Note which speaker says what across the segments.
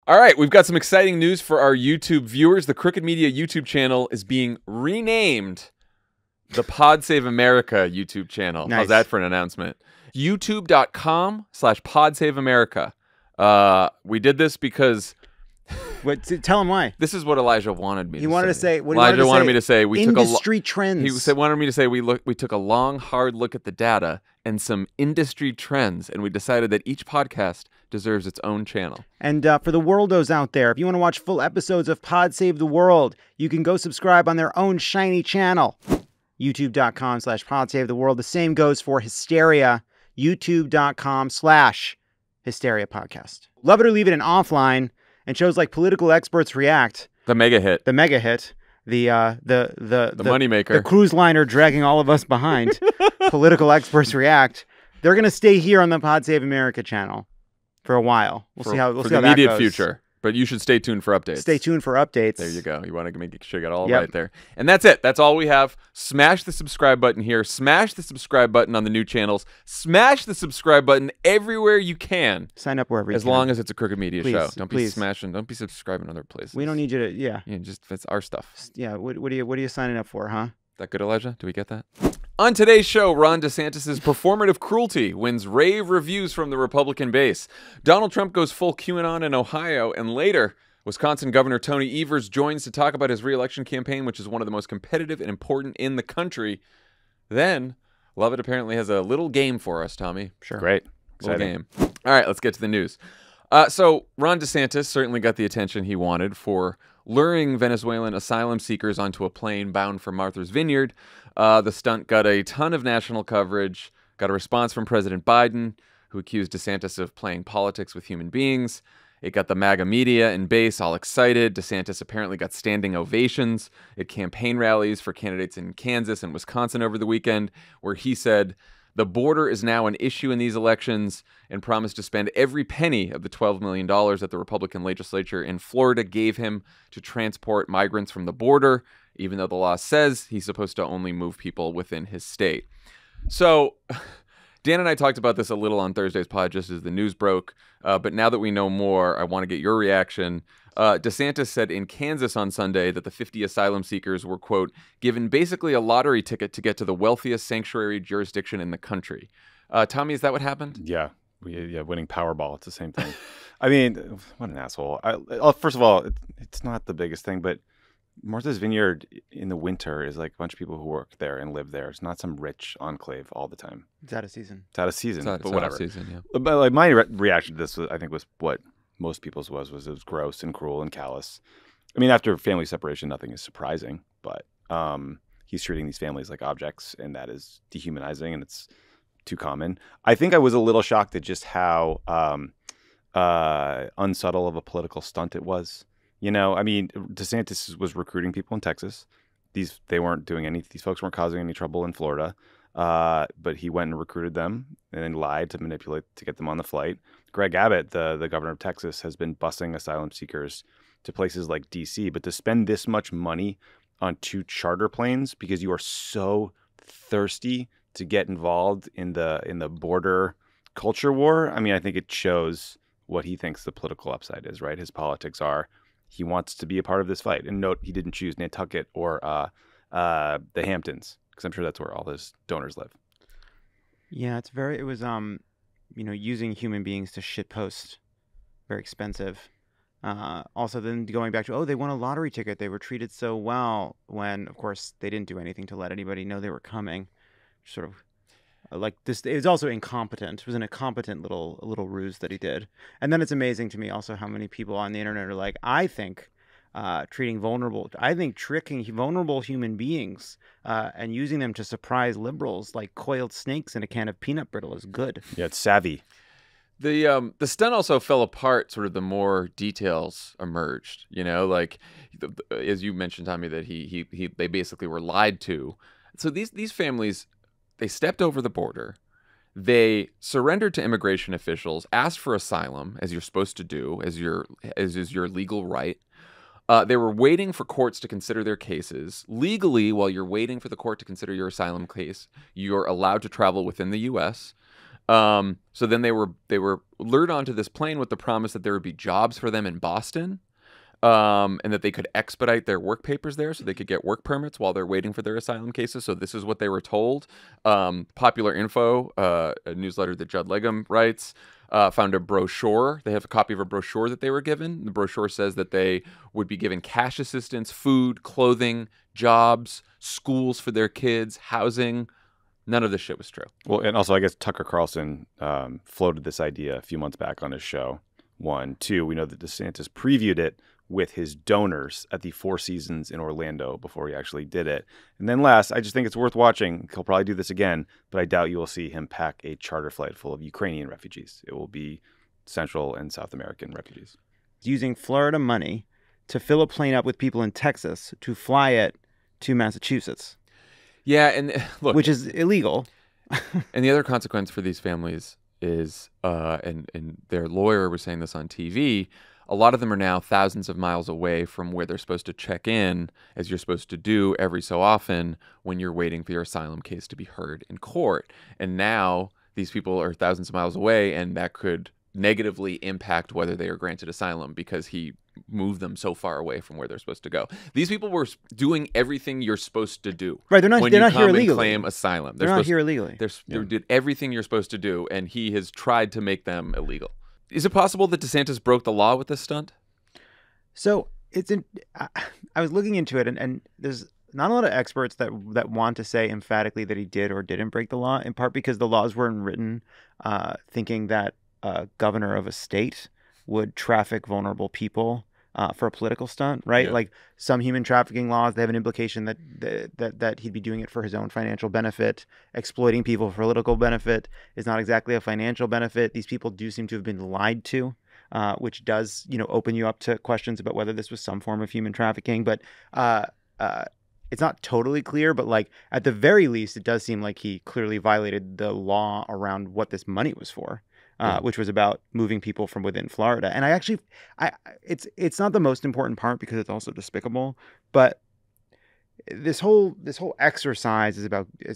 Speaker 1: All right, we've got some exciting news for our YouTube viewers. The Crooked Media YouTube channel is being renamed the Pod Save America YouTube channel.
Speaker 2: Nice.
Speaker 1: How's that for an announcement? YouTube.com/PodSaveAmerica. We did this because
Speaker 2: Tell him why.
Speaker 1: this is what Elijah wanted me to say.
Speaker 2: He wanted to say. What
Speaker 1: Elijah
Speaker 2: wanted
Speaker 1: me to say we took
Speaker 2: industry trends.
Speaker 1: He wanted me to say we took a long, hard look at the data and some industry trends, and we decided that each podcast deserves its own channel.
Speaker 2: And for the worldos out there, if you want to watch full episodes of Pod Save the World, you can go subscribe on their own shiny channel. YouTube.com/Pod Save the World. The same goes for Hysteria. YouTube.com/Hysteria Podcast. Love it or leave it in offline, and shows like Political Experts React.
Speaker 1: The mega hit.
Speaker 2: The mega hit. The
Speaker 1: moneymaker.
Speaker 2: The cruise liner dragging all of us behind. Political Experts React. They're going to stay here on the Pod Save America channel for a while. We'll see how
Speaker 1: the
Speaker 2: that goes.
Speaker 1: immediate future. But you should stay tuned for updates.
Speaker 2: Stay tuned for updates.
Speaker 1: There you go. You want to make sure you got all right there. And that's it. That's all we have. Smash the subscribe button here. Smash the subscribe button on the new channels. Smash the subscribe button everywhere you can.
Speaker 2: Sign up wherever you can.
Speaker 1: As long as it's a Crooked Media show. Don't be
Speaker 2: smashing.
Speaker 1: Don't be subscribing other places.
Speaker 2: We don't need you to. Yeah.
Speaker 1: That's our stuff.
Speaker 2: Yeah. What are you signing up for, huh?
Speaker 1: That good, Elijah? Do we get that? On today's show, Ron Desantis' performative cruelty wins rave reviews from the Republican base. Donald Trump goes full QAnon in Ohio, and later, Wisconsin Governor Tony Evers joins to talk about his re-election campaign, which is one of the most competitive and important in the country. Then, Lovett apparently has a little game for us, Tommy.
Speaker 2: Sure.
Speaker 3: Great.
Speaker 1: Little game. All right, let's get to the news. So, Ron Desantis certainly got the attention he wanted for luring Venezuelan asylum seekers onto a plane bound for Martha's Vineyard. The stunt got a ton of national coverage, got a response from President Biden, who accused DeSantis of playing politics with human beings. It got the MAGA media and base all excited. DeSantis apparently got standing ovations at campaign rallies for candidates in Kansas and Wisconsin over the weekend, where he said the border is now an issue in these elections and promised to spend every penny of the $12 million that the Republican legislature in Florida gave him to transport migrants from the border, even though the law says he's supposed to only move people within his state. So Dan and I talked about this a little on Thursday's pod just as the news broke, but now that we know more, I want to get your reaction. DeSantis said in Kansas on Sunday that the 50 asylum seekers were, quote, given basically a lottery ticket to get to the wealthiest sanctuary jurisdiction in the country. Tommy, is that what happened?
Speaker 3: Yeah. Winning Powerball. It's the same thing. I mean, what an asshole. First of all, it's not the biggest thing, but Martha's Vineyard in the winter is like a bunch of people who work there and live there. It's not some rich enclave all the time.
Speaker 2: It's out of season.
Speaker 3: It's out of season,
Speaker 1: It's
Speaker 3: but whatever.
Speaker 1: Out of season, yeah.
Speaker 3: But like my reaction to this, I think, was what most people's was it was gross and cruel and callous. I mean, after family separation, nothing is surprising, but he's treating these families like objects, and that is dehumanizing, and it's too common. I think I was a little shocked at just how unsubtle of a political stunt it was. You know, I mean, DeSantis was recruiting people in Texas. These folks weren't causing any trouble in Florida. But he went and recruited them and then lied to manipulate to get them on the flight. Greg Abbott, the governor of Texas, has been busing asylum seekers to places like D.C. But to spend this much money on 2 charter planes because you are so thirsty to get involved in the border culture war, I mean, I think it shows what he thinks the political upside is, right? His politics are he wants to be a part of this fight. And note, he didn't choose Nantucket or the Hamptons, because I'm sure that's where all his donors live.
Speaker 2: Yeah, it was using human beings to shitpost, very expensive. Also, then going back to, they won a lottery ticket. They were treated so well when, of course, they didn't do anything to let anybody know they were coming. Sort of like this. It was also incompetent. It was an incompetent little ruse that he did. And then it's amazing to me also how many people on the internet are like, I think tricking vulnerable human beings and using them to surprise liberals like coiled snakes in a can of peanut brittle is good.
Speaker 3: Yeah, it's savvy.
Speaker 1: The stunt also fell apart sort of the more details emerged, you know, like as you mentioned, Tommy, that they basically were lied to. So these families, they stepped over the border, they surrendered to immigration officials, asked for asylum, as you're supposed to do, as is your legal right. They were waiting for courts to consider their cases. Legally, while you're waiting for the court to consider your asylum case, you're allowed to travel within the U.S. So then they were lured onto this plane with the promise that there would be jobs for them in Boston, and that they could expedite their work papers there so they could get work permits while they're waiting for their asylum cases. So this is what they were told. Popular Info, a newsletter that Judd Legum writes, found a brochure. They have a copy of a brochure that they were given. The brochure says that they would be given cash assistance, food, clothing, jobs, schools for their kids, housing. None of this shit was true.
Speaker 3: Well, and also I guess Tucker Carlson floated this idea a few months back on his show. 1, 2, we know that DeSantis previewed it with his donors at the Four Seasons in Orlando before he actually did it. And then last, I just think it's worth watching. He'll probably do this again, but I doubt you will see him pack a charter flight full of Ukrainian refugees. It will be Central and South American refugees.
Speaker 2: Using Florida money to fill a plane up with people in Texas to fly it to Massachusetts.
Speaker 1: Yeah, and look,
Speaker 2: which is illegal.
Speaker 1: And the other consequence for these families is, and their lawyer was saying this on TV, a lot of them are now thousands of miles away from where they're supposed to check in, as you're supposed to do every so often when you're waiting for your asylum case to be heard in court. And now these people are thousands of miles away, and that could negatively impact whether they are granted asylum because he moved them so far away from where they're supposed to go. These people were doing everything you're supposed to do.
Speaker 2: Right, they're not here illegally.
Speaker 1: And claim asylum.
Speaker 2: They're not here illegally.
Speaker 1: They did everything you're supposed to do, and he has tried to make them illegal. Is it possible that DeSantis broke the law with this stunt?
Speaker 2: So I was looking into it, and there's not a lot of experts that want to say emphatically that he did or didn't break the law, in part because the laws weren't written thinking that a governor of a state would traffic vulnerable people for a political stunt, right?
Speaker 1: Yeah.
Speaker 2: Like some human trafficking laws, they have an implication that he'd be doing it for his own financial benefit. Exploiting people for political benefit is not exactly a financial benefit. These people do seem to have been lied to, which does, open you up to questions about whether this was some form of human trafficking. But it's not totally clear, but like at the very least, it does seem like he clearly violated the law around what this money was for. Which was about moving people from within Florida. And it's not the most important part because it's also despicable, but this whole exercise is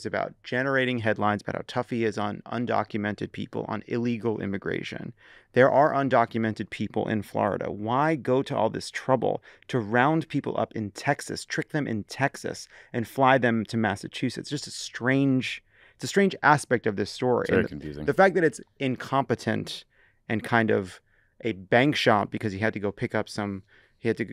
Speaker 2: about generating headlines about how tough he is on undocumented people, on illegal immigration. There are undocumented people in Florida. Why go to all this trouble to round people up in Texas, trick them in Texas, and fly them to Massachusetts? Just a strange aspect of this story.
Speaker 3: It's very confusing.
Speaker 2: The fact that it's incompetent and kind of a bank shot because he had to go pick up he had to,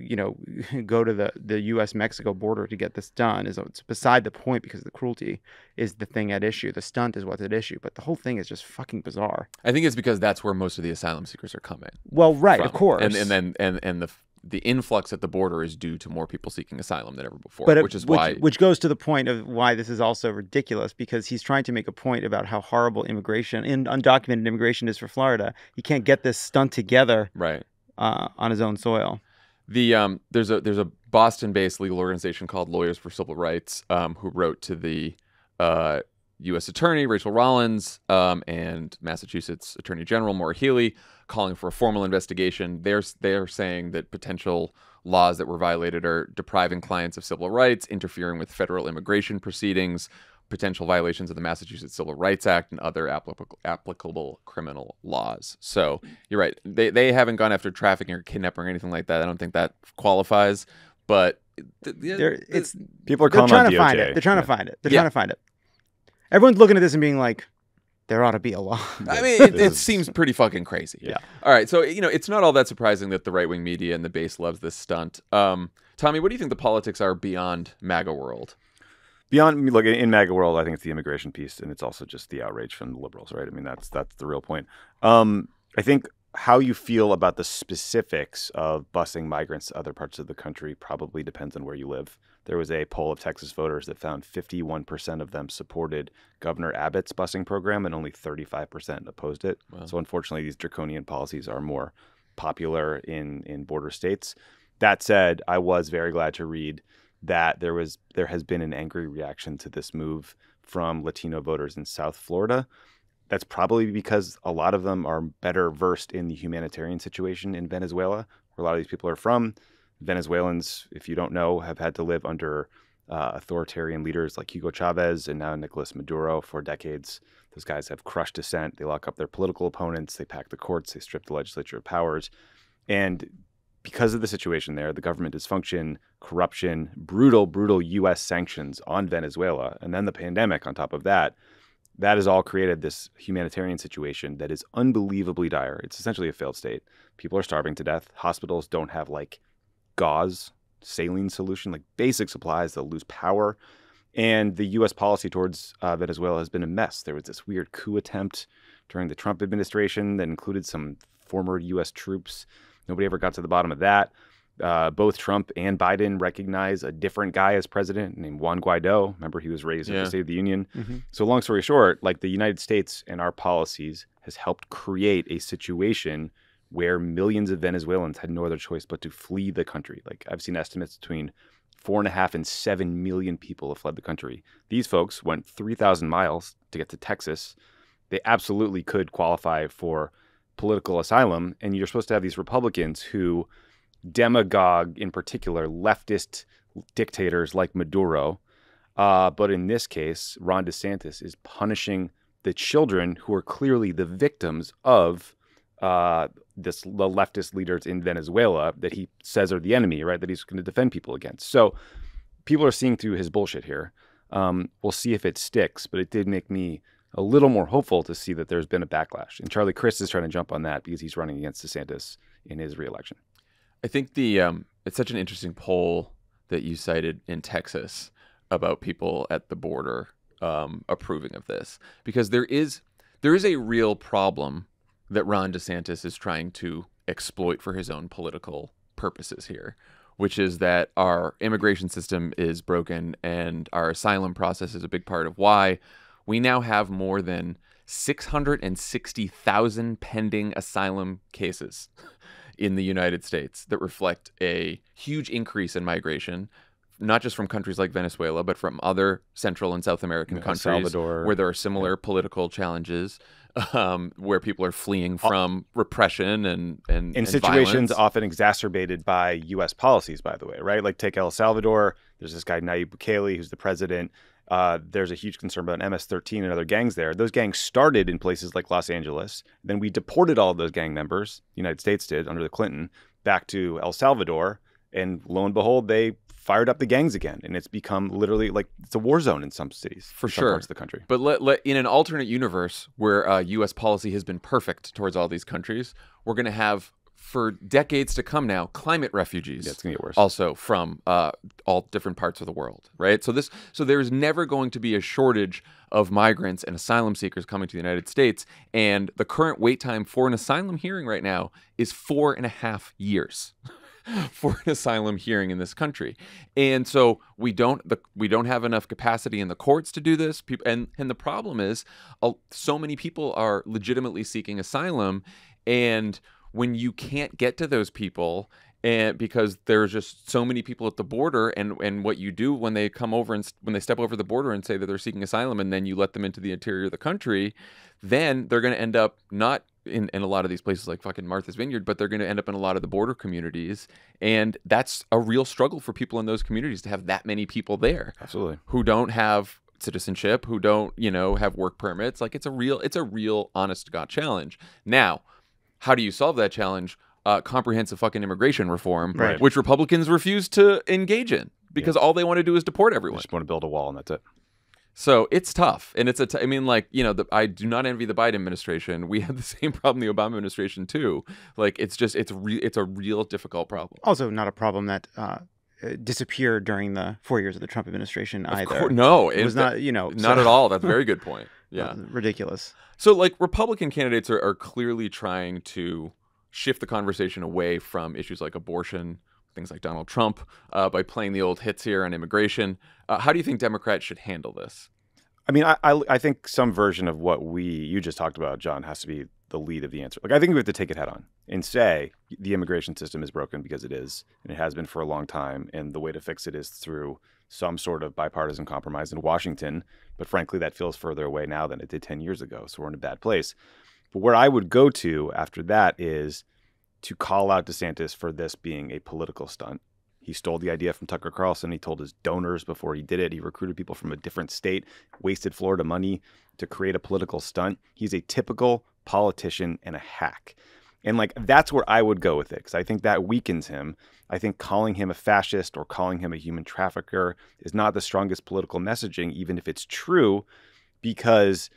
Speaker 2: go to the U.S.-Mexico border to get this done it's beside the point because the cruelty is the thing at issue. The stunt is what's at issue. But the whole thing is just fucking bizarre.
Speaker 1: I think it's because that's where most of the asylum seekers are coming.
Speaker 2: Well, right,
Speaker 1: from.
Speaker 2: Of course.
Speaker 1: And then the influx at the border is due to more people seeking asylum than ever before,
Speaker 2: which goes to the point of why this is also ridiculous, because he's trying to make a point about how horrible immigration and undocumented immigration is for Florida. He can't get this stunt together
Speaker 1: right
Speaker 2: on his own soil.
Speaker 1: There's a Boston-based legal organization called Lawyers for Civil Rights who wrote to the U.S. Attorney Rachel Rollins and Massachusetts Attorney General Maura Healey, calling for a formal investigation. They're saying that potential laws that were violated are depriving clients of civil rights, interfering with federal immigration proceedings, potential violations of the Massachusetts Civil Rights Act, and other applicable criminal laws. So you're right. They haven't gone after trafficking or kidnapping or anything like that. I don't think that qualifies. But
Speaker 3: people are calling on DOJ.
Speaker 2: They're trying to find it. They're trying to find it. Everyone's looking at this and being like, there ought to be a law.
Speaker 1: I mean, it seems pretty fucking crazy.
Speaker 3: Yeah.
Speaker 1: All right. So, it's not all that surprising that the right-wing media and the base loves this stunt. Tommy, what do you think the politics are beyond MAGA world?
Speaker 3: Beyond, look, in MAGA world, I think it's the immigration piece, and it's also just the outrage from the liberals, right? I mean, that's the real point. I think how you feel about the specifics of busing migrants to other parts of the country probably depends on where you live. There was a poll of Texas voters that found 51% of them supported Governor Abbott's busing program and only 35% opposed it. Wow. So unfortunately, these draconian policies are more popular in border states. That said, I was very glad to read that there has been an angry reaction to this move from Latino voters in South Florida. That's probably because a lot of them are better versed in the humanitarian situation in Venezuela, where a lot of these people are from. Venezuelans, if you don't know, have had to live under authoritarian leaders like Hugo Chavez and now Nicolas Maduro for decades. Those guys have crushed dissent. They lock up their political opponents. They pack the courts. They strip the legislature of powers. And because of the situation there, the government dysfunction, corruption, brutal U.S. sanctions on Venezuela, and then the pandemic on top of that, that has all created this humanitarian situation that is unbelievably dire. It's essentially a failed state. People are starving to death. Hospitals don't have like gauze, saline solution, like basic supplies. They'll lose power. And the U.S. policy towards Venezuela has been a mess. There was this weird coup attempt during the Trump administration that included some former U.S. troops. Nobody ever got to the bottom of that. Both Trump and Biden recognize a different guy as president named Juan Guaido. Remember, he was raised at the State of the Union. Mm-hmm. So long story short, like the United States and our policies has helped create a situation where millions of Venezuelans had no other choice but to flee the country. Like I've seen estimates between 4.5 and 7 million people have fled the country. These folks went 3,000 miles to get to Texas. They absolutely could qualify for political asylum. And you're supposed to have these Republicans who demagogue, in particular, leftist dictators like Maduro. But in this case, Ron DeSantis is punishing the children who are clearly the victims of the leftist leaders in Venezuela that he says are the enemy, right? That he's going to defend people against. So people are seeing through his bullshit here. We'll see if it sticks, but it did make me a little more hopeful to see that there's been a backlash. And Charlie Crist is trying to jump on that because he's running against DeSantis in his reelection.
Speaker 1: I think it's such an interesting poll that you cited in Texas about people at the border approving of this, because there is a real problem that Ron DeSantis is trying to exploit for his own political purposes here, which is that our immigration system is broken and our asylum process is a big part of why we now have more than 660,000 pending asylum cases in the United States that reflect a huge increase in migration, not just from countries like Venezuela, but from other Central and South American countries
Speaker 3: Salvador,
Speaker 1: where there are similar political challenges, where people are fleeing from repression and
Speaker 3: situations
Speaker 1: violence.
Speaker 3: Often exacerbated by U.S. policies, by the way, right? Like take El Salvador. There's this guy, Nayib Bukele, who's the president. There's a huge concern about MS-13 and other gangs there. Those gangs started in places like Los Angeles. Then we deported all of those gang members, the United States did under the Clinton, back to El Salvador. And lo and behold, they fired up the gangs again. And it's become literally like it's a war zone in some cities.
Speaker 1: For
Speaker 3: some
Speaker 1: sure.
Speaker 3: parts of the country.
Speaker 1: But in an alternate universe where U.S. policy has been perfect towards all these countries, we're going to have, for decades to come now, climate refugees.
Speaker 3: Yeah, it's going to get worse.
Speaker 1: Also from all different parts of the world, right? So there's never going to be a shortage of migrants and asylum seekers coming to the United States. And the current wait time for an asylum hearing right now is 4.5 years for an asylum hearing in this country. And so we don't have enough capacity in the courts to do this. And the problem is so many people are legitimately seeking asylum, and when you can't get to those people, and because there's just so many people at the border, and what you do when they come over and when they step over the border and say that they're seeking asylum, and then you let them into the interior of the country, then they're going to end up not in a lot of these places like fucking Martha's Vineyard, but they're going to end up in a lot of the border communities. And that's a real struggle for people in those communities to have that many people there.
Speaker 3: Absolutely.
Speaker 1: Who don't have citizenship, who don't, have work permits. Like it's a real honest to God challenge. Now, how do you solve that challenge? Comprehensive fucking immigration reform,
Speaker 3: right,
Speaker 1: which Republicans refuse to engage in because all they want to do is deport everyone.
Speaker 3: They just want to build a wall and that's it.
Speaker 1: So it's tough. And it's I do not envy the Biden administration. We had the same problem the Obama administration too. Like it's a real difficult problem.
Speaker 2: Also not a problem that disappeared during the 4 years of the Trump administration either.
Speaker 1: No,
Speaker 2: it was not,
Speaker 1: not at all. That's a very good point. Yeah.
Speaker 2: Ridiculous.
Speaker 1: So like Republican candidates are clearly trying to shift the conversation away from issues like abortion, things like Donald Trump, by playing the old hits here on immigration. How do you think Democrats should handle this?
Speaker 3: I mean, I think some version of what you just talked about, John, has to be the lead of the answer. Like, I think we have to take it head on and say the immigration system is broken because it is, and it has been for a long time. And the way to fix it is through some sort of bipartisan compromise in Washington. But frankly, that feels further away now than it did 10 years ago. So we're in a bad place. But where I would go to after that is to call out DeSantis for this being a political stunt. He stole the idea from Tucker Carlson. He told his donors before he did it. He recruited people from a different state, wasted Florida money to create a political stunt. He's a typical politician and a hack. And like, that's where I would go with it, because I think that weakens him. I think calling him a fascist or calling him a human trafficker is not the strongest political messaging, even if it's true, because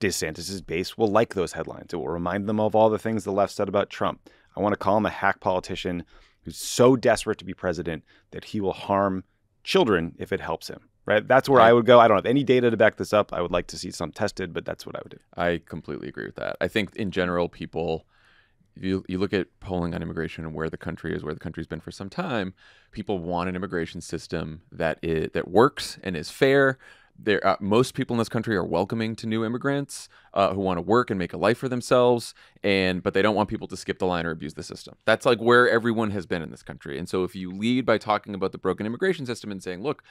Speaker 3: DeSantis' base will like those headlines. It will remind them of all the things the left said about Trump. I want to call him a hack politician who's so desperate to be president that he will harm children if it helps him. Right? That's where I would go. I don't have any data to back this up. I would like to see some tested, but that's what I would do.
Speaker 1: I completely agree with that. I think in general, people, you look at polling on immigration and where the country is, where the country's been for some time, people want an immigration system that works and is fair. Most people in this country are welcoming to new immigrants who want to work and make a life for themselves, but they don't want people to skip the line or abuse the system. That's like where everyone has been in this country. And so if you lead by talking about the broken immigration system and saying, look,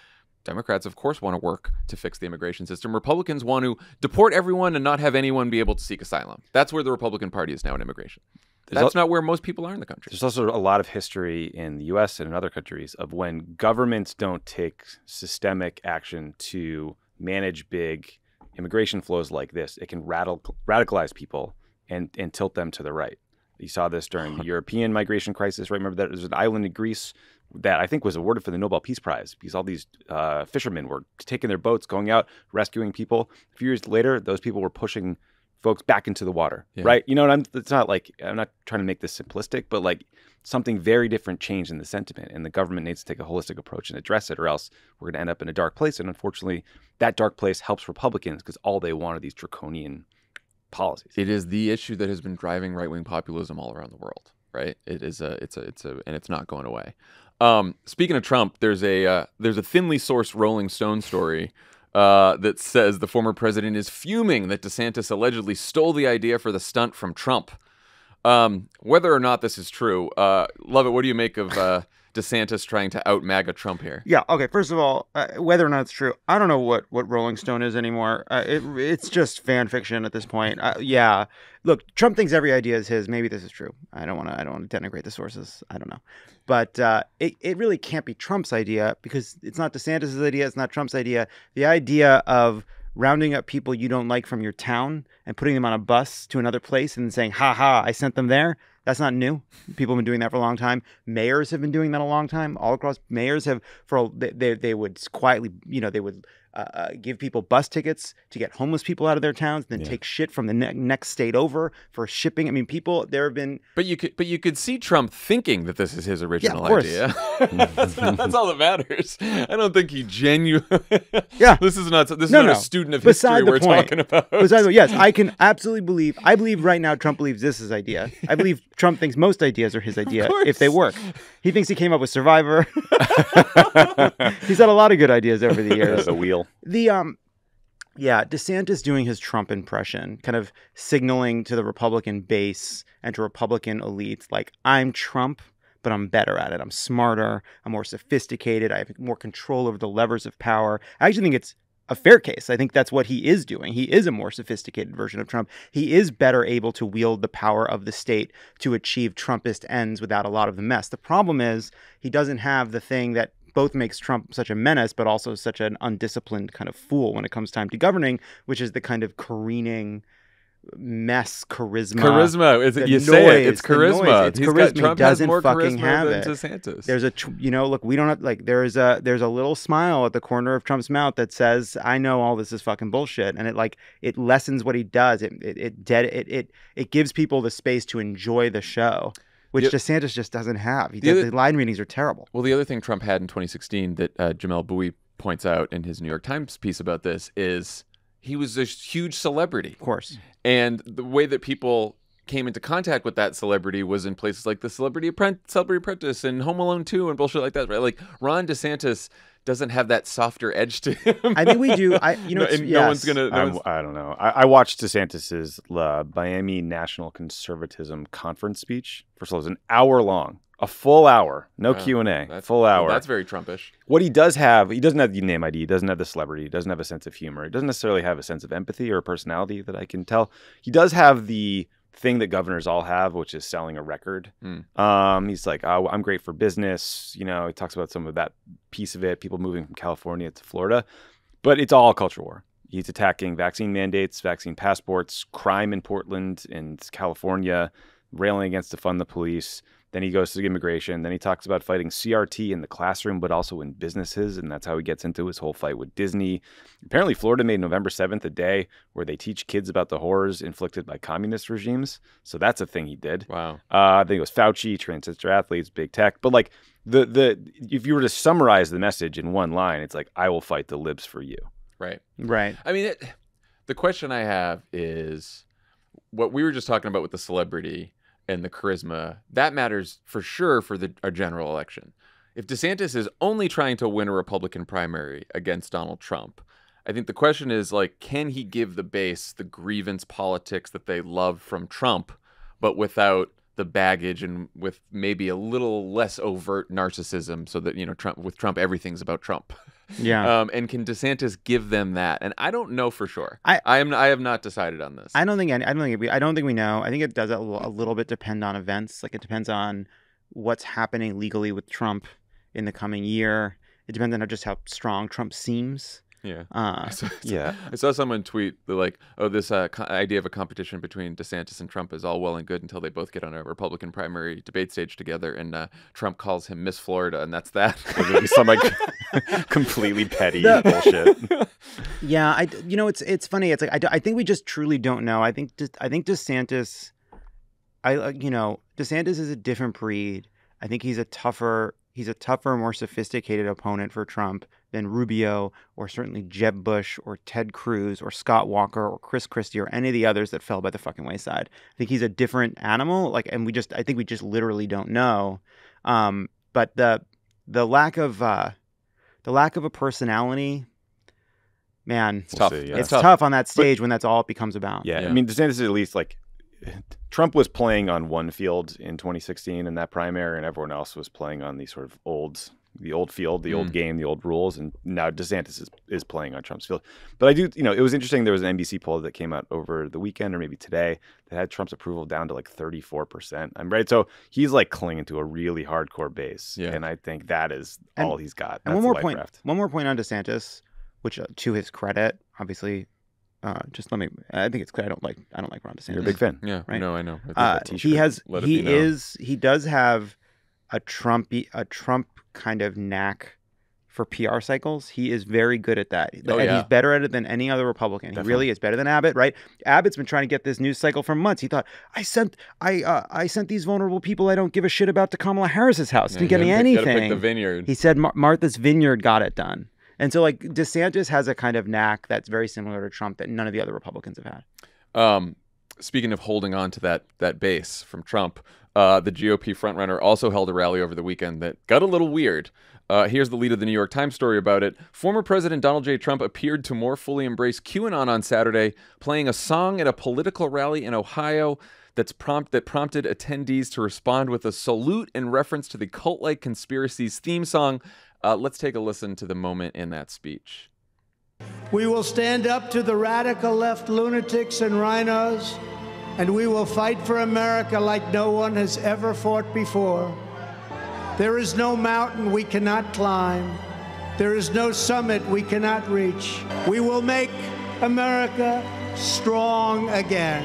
Speaker 1: Democrats, of course, want to work to fix the immigration system. Republicans want to deport everyone and not have anyone be able to seek asylum. That's where the Republican Party is now in immigration. That's not where most people are in the country.
Speaker 3: There's also a lot of history in the U.S. and in other countries of when governments don't take systemic action to manage big immigration flows like this, it can radicalize people and tilt them to the right. You saw this during the European migration crisis, right? Remember that there was an island in Greece that I think was awarded for the Nobel Peace Prize because all these fishermen were taking their boats, going out, rescuing people. A few years later, those people were pushing folks back into the water, right? You know, it's not like, I'm not trying to make this simplistic, but like something very different changed in the sentiment, and the government needs to take a holistic approach and address it, or else we're going to end up in a dark place. And unfortunately, that dark place helps Republicans because all they want are these draconian policies.
Speaker 1: It is the issue that has been driving right-wing populism all around the world, right? And it's not going away. Speaking of Trump, there's a thinly sourced Rolling Stone story that says the former president is fuming that DeSantis allegedly stole the idea for the stunt from Trump. Whether or not this is true, Lovett, what do you make of DeSantis trying to out MAGA Trump here?
Speaker 2: Yeah, okay, first of all, whether or not it's true, I don't know what Rolling Stone is anymore. It's just fan fiction at this point. Yeah, look, Trump thinks every idea is his. Maybe this is true. I don't want to denigrate the sources. I don't know. But it really can't be Trump's idea because it's not DeSantis' idea. It's not Trump's idea. The idea of rounding up people you don't like from your town and putting them on a bus to another place and saying, ha ha, I sent them there. That's not new. People have been doing that for a long time. Mayors have been doing that a long time. All across, mayors have, they would quietly, they would give people bus tickets to get homeless people out of their towns, and then take shit from the next state over for shipping. I mean, there have been.
Speaker 1: But you could see Trump thinking that this is his original
Speaker 2: of course.
Speaker 1: idea. that's all that matters. I don't think he genuinely. This is not a student of history we're talking about.
Speaker 2: Yes, I can absolutely believe. I believe right now Trump believes this is idea. I believe Trump thinks most ideas are his idea if they work. He thinks he came up with Survivor. He's had a lot of good ideas over the years.
Speaker 3: The wheel.
Speaker 2: DeSantis doing his Trump impression, kind of signaling to the Republican base and to Republican elites, like, I'm Trump, but I'm better at it. I'm smarter. I'm more sophisticated. I have more control over the levers of power. I actually think it's a fair case. I think that's what he is doing. He is a more sophisticated version of Trump. He is better able to wield the power of the state to achieve Trumpist ends without a lot of the mess. The problem is he doesn't have the thing that both makes Trump such a menace, but also such an undisciplined kind of fool when it comes time to governing, which is the kind of careening mess charisma.
Speaker 1: You say it. It's charisma.
Speaker 2: It's charisma.
Speaker 1: Trump
Speaker 2: he doesn't
Speaker 1: has more
Speaker 2: fucking
Speaker 1: charisma
Speaker 2: have
Speaker 1: than
Speaker 2: it.
Speaker 1: DeSantis.
Speaker 2: There's look, we don't have, like, there's a little smile at the corner of Trump's mouth that says, I know all this is fucking bullshit. And it lessens what he does. It gives people the space to enjoy the show, which DeSantis just doesn't have. The line readings are terrible.
Speaker 1: Well, the other thing Trump had in 2016 that Jamel Bouie points out in his New York Times piece about this is he was a huge celebrity.
Speaker 2: Of course.
Speaker 1: And the way that people came into contact with that celebrity was in places like the Celebrity Apprentice and Home Alone 2 and bullshit like that, right? Like, Ron DeSantis doesn't have that softer edge to him.
Speaker 2: I think we do. I
Speaker 3: don't know. I watched DeSantis's Miami National Conservatism Conference speech. First of all, it was an hour long. A full hour. No Q&A. Full hour.
Speaker 1: Well, that's very Trumpish.
Speaker 3: What he does have, he doesn't have the name ID. He doesn't have the celebrity. He doesn't have a sense of humor. He doesn't necessarily have a sense of empathy or personality that I can tell. He does have the thing that governors all have, which is selling a record. He's like, oh, I'm great for business. You know, he talks about some of that piece of it, people moving from California to Florida. But it's all a culture war. He's attacking vaccine mandates, vaccine passports, crime in Portland and California, railing against defund the police. Then he goes to immigration. Then he talks about fighting CRT in the classroom, but also in businesses. And that's how he gets into his whole fight with Disney. Apparently, Florida made November 7th a day where they teach kids about the horrors inflicted by communist regimes. So that's a thing he did.
Speaker 1: Wow.
Speaker 3: I think it was Fauci, transgender athletes, big tech. But like if you were to summarize the message in one line, it's like, I will fight the libs for you.
Speaker 1: Right.
Speaker 2: Right.
Speaker 1: I mean, the question I have is what we were just talking about with the celebrity and the charisma. That matters for sure for a general election. If DeSantis is only trying to win a Republican primary against Donald Trump, I think the question is, like, can he give the base the grievance politics that they love from Trump, but without the baggage and with maybe a little less overt narcissism, so that, you know, with Trump, everything's about Trump.
Speaker 2: Yeah.
Speaker 1: And can DeSantis give them that? And I don't know for sure. I have not decided on this.
Speaker 2: I don't think we know. I think it does a little bit depend on events. Like, it depends on what's happening legally with Trump in the coming year. It depends on just how strong Trump seems.
Speaker 1: Yeah.
Speaker 3: Yeah.
Speaker 1: I saw someone tweet like, "Oh, this idea of a competition between DeSantis and Trump is all well and good until they both get on a Republican primary debate stage together, and Trump calls him Miss Florida, and that's that."
Speaker 3: There'll be some like completely petty bullshit.
Speaker 2: Yeah, it's funny. It's like I think we just truly don't know. I think DeSantis, DeSantis is a different breed. I think he's a tougher, more sophisticated opponent for Trump than Rubio or certainly Jeb Bush or Ted Cruz or Scott Walker or Chris Christie or any of the others that fell by the fucking wayside. I think he's a different animal. Like, and I think we just literally don't know. But the lack of a personality, man,
Speaker 1: it's tough.
Speaker 2: It's tough on that stage when that's all it becomes about.
Speaker 3: Yeah. I mean, DeSantis is at least like, Trump was playing on one field in 2016 in that primary, and everyone else was playing on the sort of the old field, the old game, the old rules. And now DeSantis is playing on Trump's field. But I do, it was interesting. There was an NBC poll that came out over the weekend or maybe today that had Trump's approval down to like 34%. I'm right. So he's like clinging to a really hardcore base. Yeah. And I think that is all he's got.
Speaker 2: And one more point on DeSantis, which to his credit, obviously, I think it's clear I don't like Ron DeSantis.
Speaker 3: You're a big fan.
Speaker 1: Yeah,
Speaker 2: right?
Speaker 1: No, I know.
Speaker 2: He does have a Trump kind of knack for PR cycles. He is very good at that. He's better at it than any other Republican. Definitely. He really is better than Abbott, right? Abbott's been trying to get this news cycle for months. He thought, I sent these vulnerable people I don't give a shit about to Kamala Harris's house. Didn't get me anything.
Speaker 1: Gotta pick the Vineyard.
Speaker 2: He said Martha's Vineyard got it done. And so, like, DeSantis has a kind of knack that's very similar to Trump that none of the other Republicans have had.
Speaker 1: Speaking of holding on to that base from Trump, the GOP frontrunner also held a rally over the weekend that got a little weird. Here's the lead of the New York Times story about it. Former President Donald J. Trump appeared to more fully embrace QAnon on Saturday, playing a song at a political rally in Ohio that prompted attendees to respond with a salute in reference to the cult-like conspiracies theme song. Let's take a listen to the moment in that speech.
Speaker 4: We will stand up to the radical left lunatics and rhinos, and we will fight for America like no one has ever fought before. There is no mountain we cannot climb. There is no summit we cannot reach. We will make America strong again.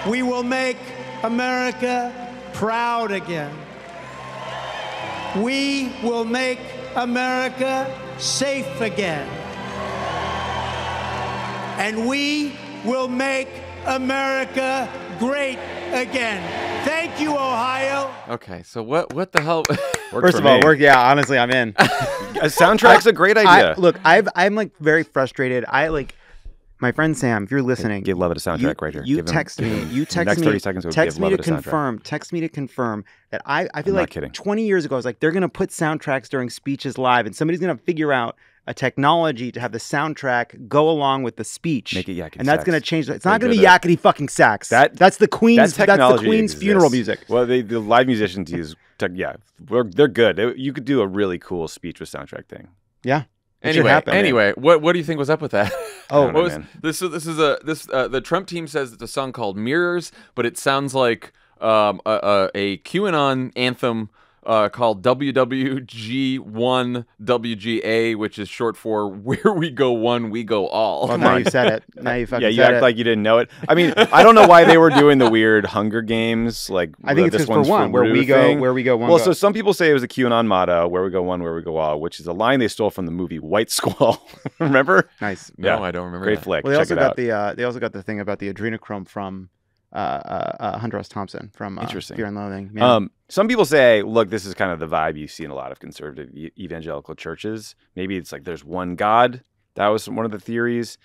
Speaker 4: We will make America proud again. We will make America safe again. And we will make America great again. Thank you, Ohio.
Speaker 1: Okay, so what the hell?
Speaker 2: First of all, honestly, I'm in.
Speaker 3: A soundtrack's a great idea.
Speaker 2: I'm like very frustrated. My friend Sam, if you're listening,
Speaker 3: give Lovett a soundtrack right here.
Speaker 2: You text me.
Speaker 3: Next 30 seconds.
Speaker 2: Text me to confirm that I feel like 20 years ago I was like, they're gonna put soundtracks during speeches live, and somebody's gonna figure out a technology to have the soundtrack go along with the speech.
Speaker 3: Make it yakety
Speaker 2: and that's gonna change. It's not gonna be yakety fucking sax. That's the Queen's. That's the Queen's funeral music.
Speaker 3: Well, the live musicians use. They're good. You could do a really cool speech with soundtrack thing.
Speaker 2: Yeah.
Speaker 1: Anyway, what do you think was up with that?
Speaker 2: Oh,
Speaker 3: I don't know,
Speaker 1: What was,
Speaker 3: man.
Speaker 1: the Trump team says it's a song called Mirrors, but it sounds like a QAnon anthem called WWG1WGA, which is short for Where We Go One, We Go All.
Speaker 2: well, now you said it. Now you fucking
Speaker 3: Yeah, you
Speaker 2: said
Speaker 3: act
Speaker 2: it.
Speaker 3: like you didn't know it. I mean, I don't know why they were doing the weird Hunger Games. Like,
Speaker 2: I think it's
Speaker 3: this
Speaker 2: just for
Speaker 3: one's
Speaker 2: one, where
Speaker 3: Rue
Speaker 2: we go,
Speaker 3: thing.
Speaker 2: where we go, one
Speaker 3: Well,
Speaker 2: go.
Speaker 3: so some people say it was a QAnon motto, where we go one, where we go all, which is a line they stole from the movie White Squall. Remember?
Speaker 2: Nice.
Speaker 1: No,
Speaker 3: Yeah.
Speaker 1: I don't remember
Speaker 3: Great
Speaker 1: that.
Speaker 3: flick.
Speaker 2: Well, they
Speaker 3: Check
Speaker 2: also
Speaker 3: it
Speaker 2: got
Speaker 3: out.
Speaker 2: they also got the thing about the adrenochrome from Hunter S. Thompson from
Speaker 3: Interesting.
Speaker 2: Fear and Loathing. Yeah.
Speaker 3: Some people say, look, this is kind of the vibe you see in a lot of conservative evangelical churches. Maybe it's like there's one God. That was one of the theories.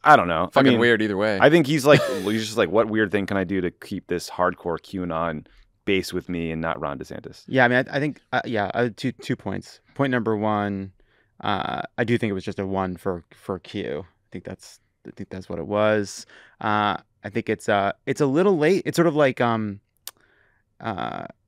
Speaker 3: I don't know.
Speaker 1: Fucking
Speaker 3: I mean,
Speaker 1: weird either way.
Speaker 3: I think he's just like, what weird thing can I do to keep this hardcore QAnon base with me and not Ron DeSantis?
Speaker 2: Yeah, I mean, I think, I had two points. Point number one, I do think it was just a one for Q. I think that's what it was. I think it's a little late. It's sort of like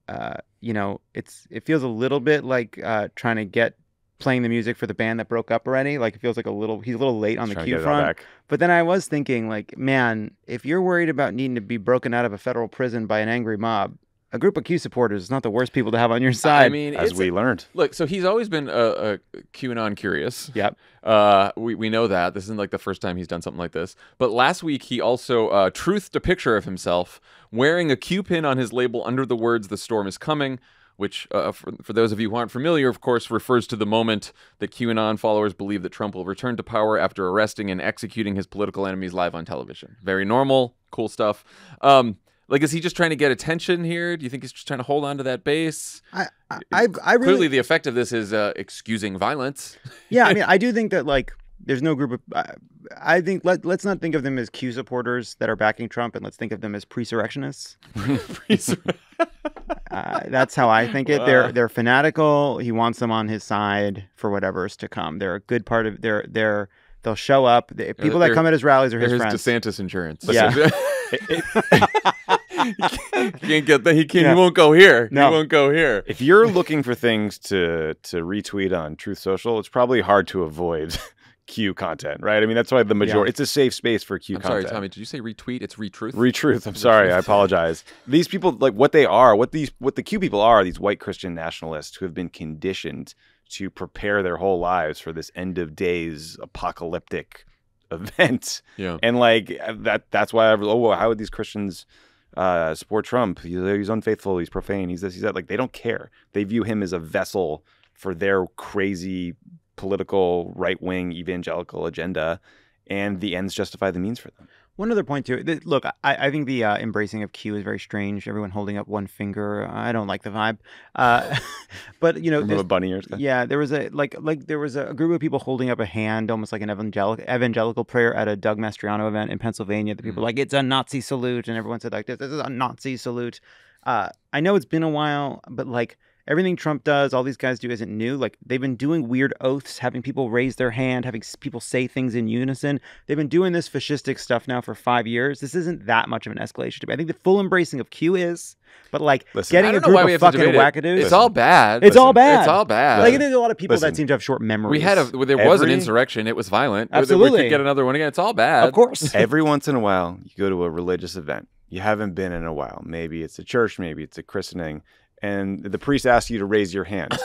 Speaker 2: it feels a little bit like trying to get playing the music for the band that broke up already. Like it feels like he's a little late on the
Speaker 3: Trying to
Speaker 2: Q
Speaker 3: get it all
Speaker 2: front.
Speaker 3: back.
Speaker 2: But then I was thinking, like, man, if you're worried about needing to be broken out of a federal prison by an angry mob, a group of Q supporters is not the worst people to have on your side.
Speaker 1: I mean,
Speaker 3: As
Speaker 1: it's
Speaker 3: we learned.
Speaker 1: look, so he's always been a QAnon curious.
Speaker 2: Yep.
Speaker 1: We know that. This isn't like the first time he's done something like this. But last week, he also truthed a picture of himself wearing a Q pin on his label under the words, "The storm is coming," which, for those of you who aren't familiar, of course, refers to the moment that QAnon followers believe that Trump will return to power after arresting and executing his political enemies live on television. Very normal, cool stuff. Like, is he just trying to get attention here? Do you think he's just trying to hold on to that base?
Speaker 2: I really
Speaker 1: Clearly, the effect of this is excusing violence.
Speaker 2: Yeah, I mean, I do think that, like, there's no group of. I think let's not think of them as Q supporters that are backing Trump, and let's think of them as pre-surrectionists. That's how I think it. They're fanatical. He wants them on his side for whatever's to come. They're a good part of. They'll show up. People that come at his rallies are his
Speaker 1: His
Speaker 2: friends.
Speaker 1: DeSantis insurance.
Speaker 2: Yeah.
Speaker 1: He can't get that. He
Speaker 2: Yeah.
Speaker 1: won't go here.
Speaker 2: No.
Speaker 1: He won't go here.
Speaker 3: If you're looking for things to retweet on Truth Social, it's probably hard to avoid Q content, right? I mean, that's why the majority.
Speaker 2: Yeah.
Speaker 3: It's a safe space for Q
Speaker 1: I'm sorry,
Speaker 3: content.
Speaker 1: Tommy. Did you say retweet? It's retruth.
Speaker 3: Retruth. I'm sorry. I apologize. These people, like what they are, what the Q people are these white Christian nationalists who have been conditioned to prepare their whole lives for this end of days apocalyptic event.
Speaker 1: Yeah.
Speaker 3: And like that's why how would these Christians support Trump? He's unfaithful, he's profane, he's this, he's that. Like, they don't care. They view him as a vessel for their crazy political right-wing evangelical agenda, and the ends justify the means for them.
Speaker 2: One other point too. Look, I think the embracing of Q is very strange. Everyone holding up one finger. I don't like the vibe. But you know,
Speaker 3: Remember bunny ears guy?
Speaker 2: yeah, there was a there was a group of people holding up a hand, almost like an evangelical prayer at a Doug Mastriano event in Pennsylvania. The people were like, it's a Nazi salute, and everyone said like, this is a Nazi salute. I know it's been a while, but like, everything Trump does, all these guys do isn't new. Like, they've been doing weird oaths, having people raise their hand, having people say things in unison. They've been doing this fascistic stuff now for 5 years. This isn't that much of an escalation to me. I think the full embracing of Q is, but like,
Speaker 3: Listen,
Speaker 2: getting
Speaker 1: I
Speaker 2: a
Speaker 1: don't know
Speaker 2: group
Speaker 1: why we
Speaker 2: of
Speaker 1: have to
Speaker 2: fucking
Speaker 1: debate it.
Speaker 2: wackadoos.
Speaker 1: It's all bad.
Speaker 2: It's all bad.
Speaker 1: It's all bad.
Speaker 2: Like, there's a lot of people
Speaker 3: Listen.
Speaker 2: that seem to have short memories.
Speaker 1: There was an insurrection. It was violent. We
Speaker 2: Absolutely.
Speaker 1: could get another one again. It's all bad.
Speaker 2: Of course.
Speaker 3: Every once in a while, you go to a religious event. You haven't been in a while. Maybe it's a church, maybe it's a christening, and the priest asks you to raise your hand.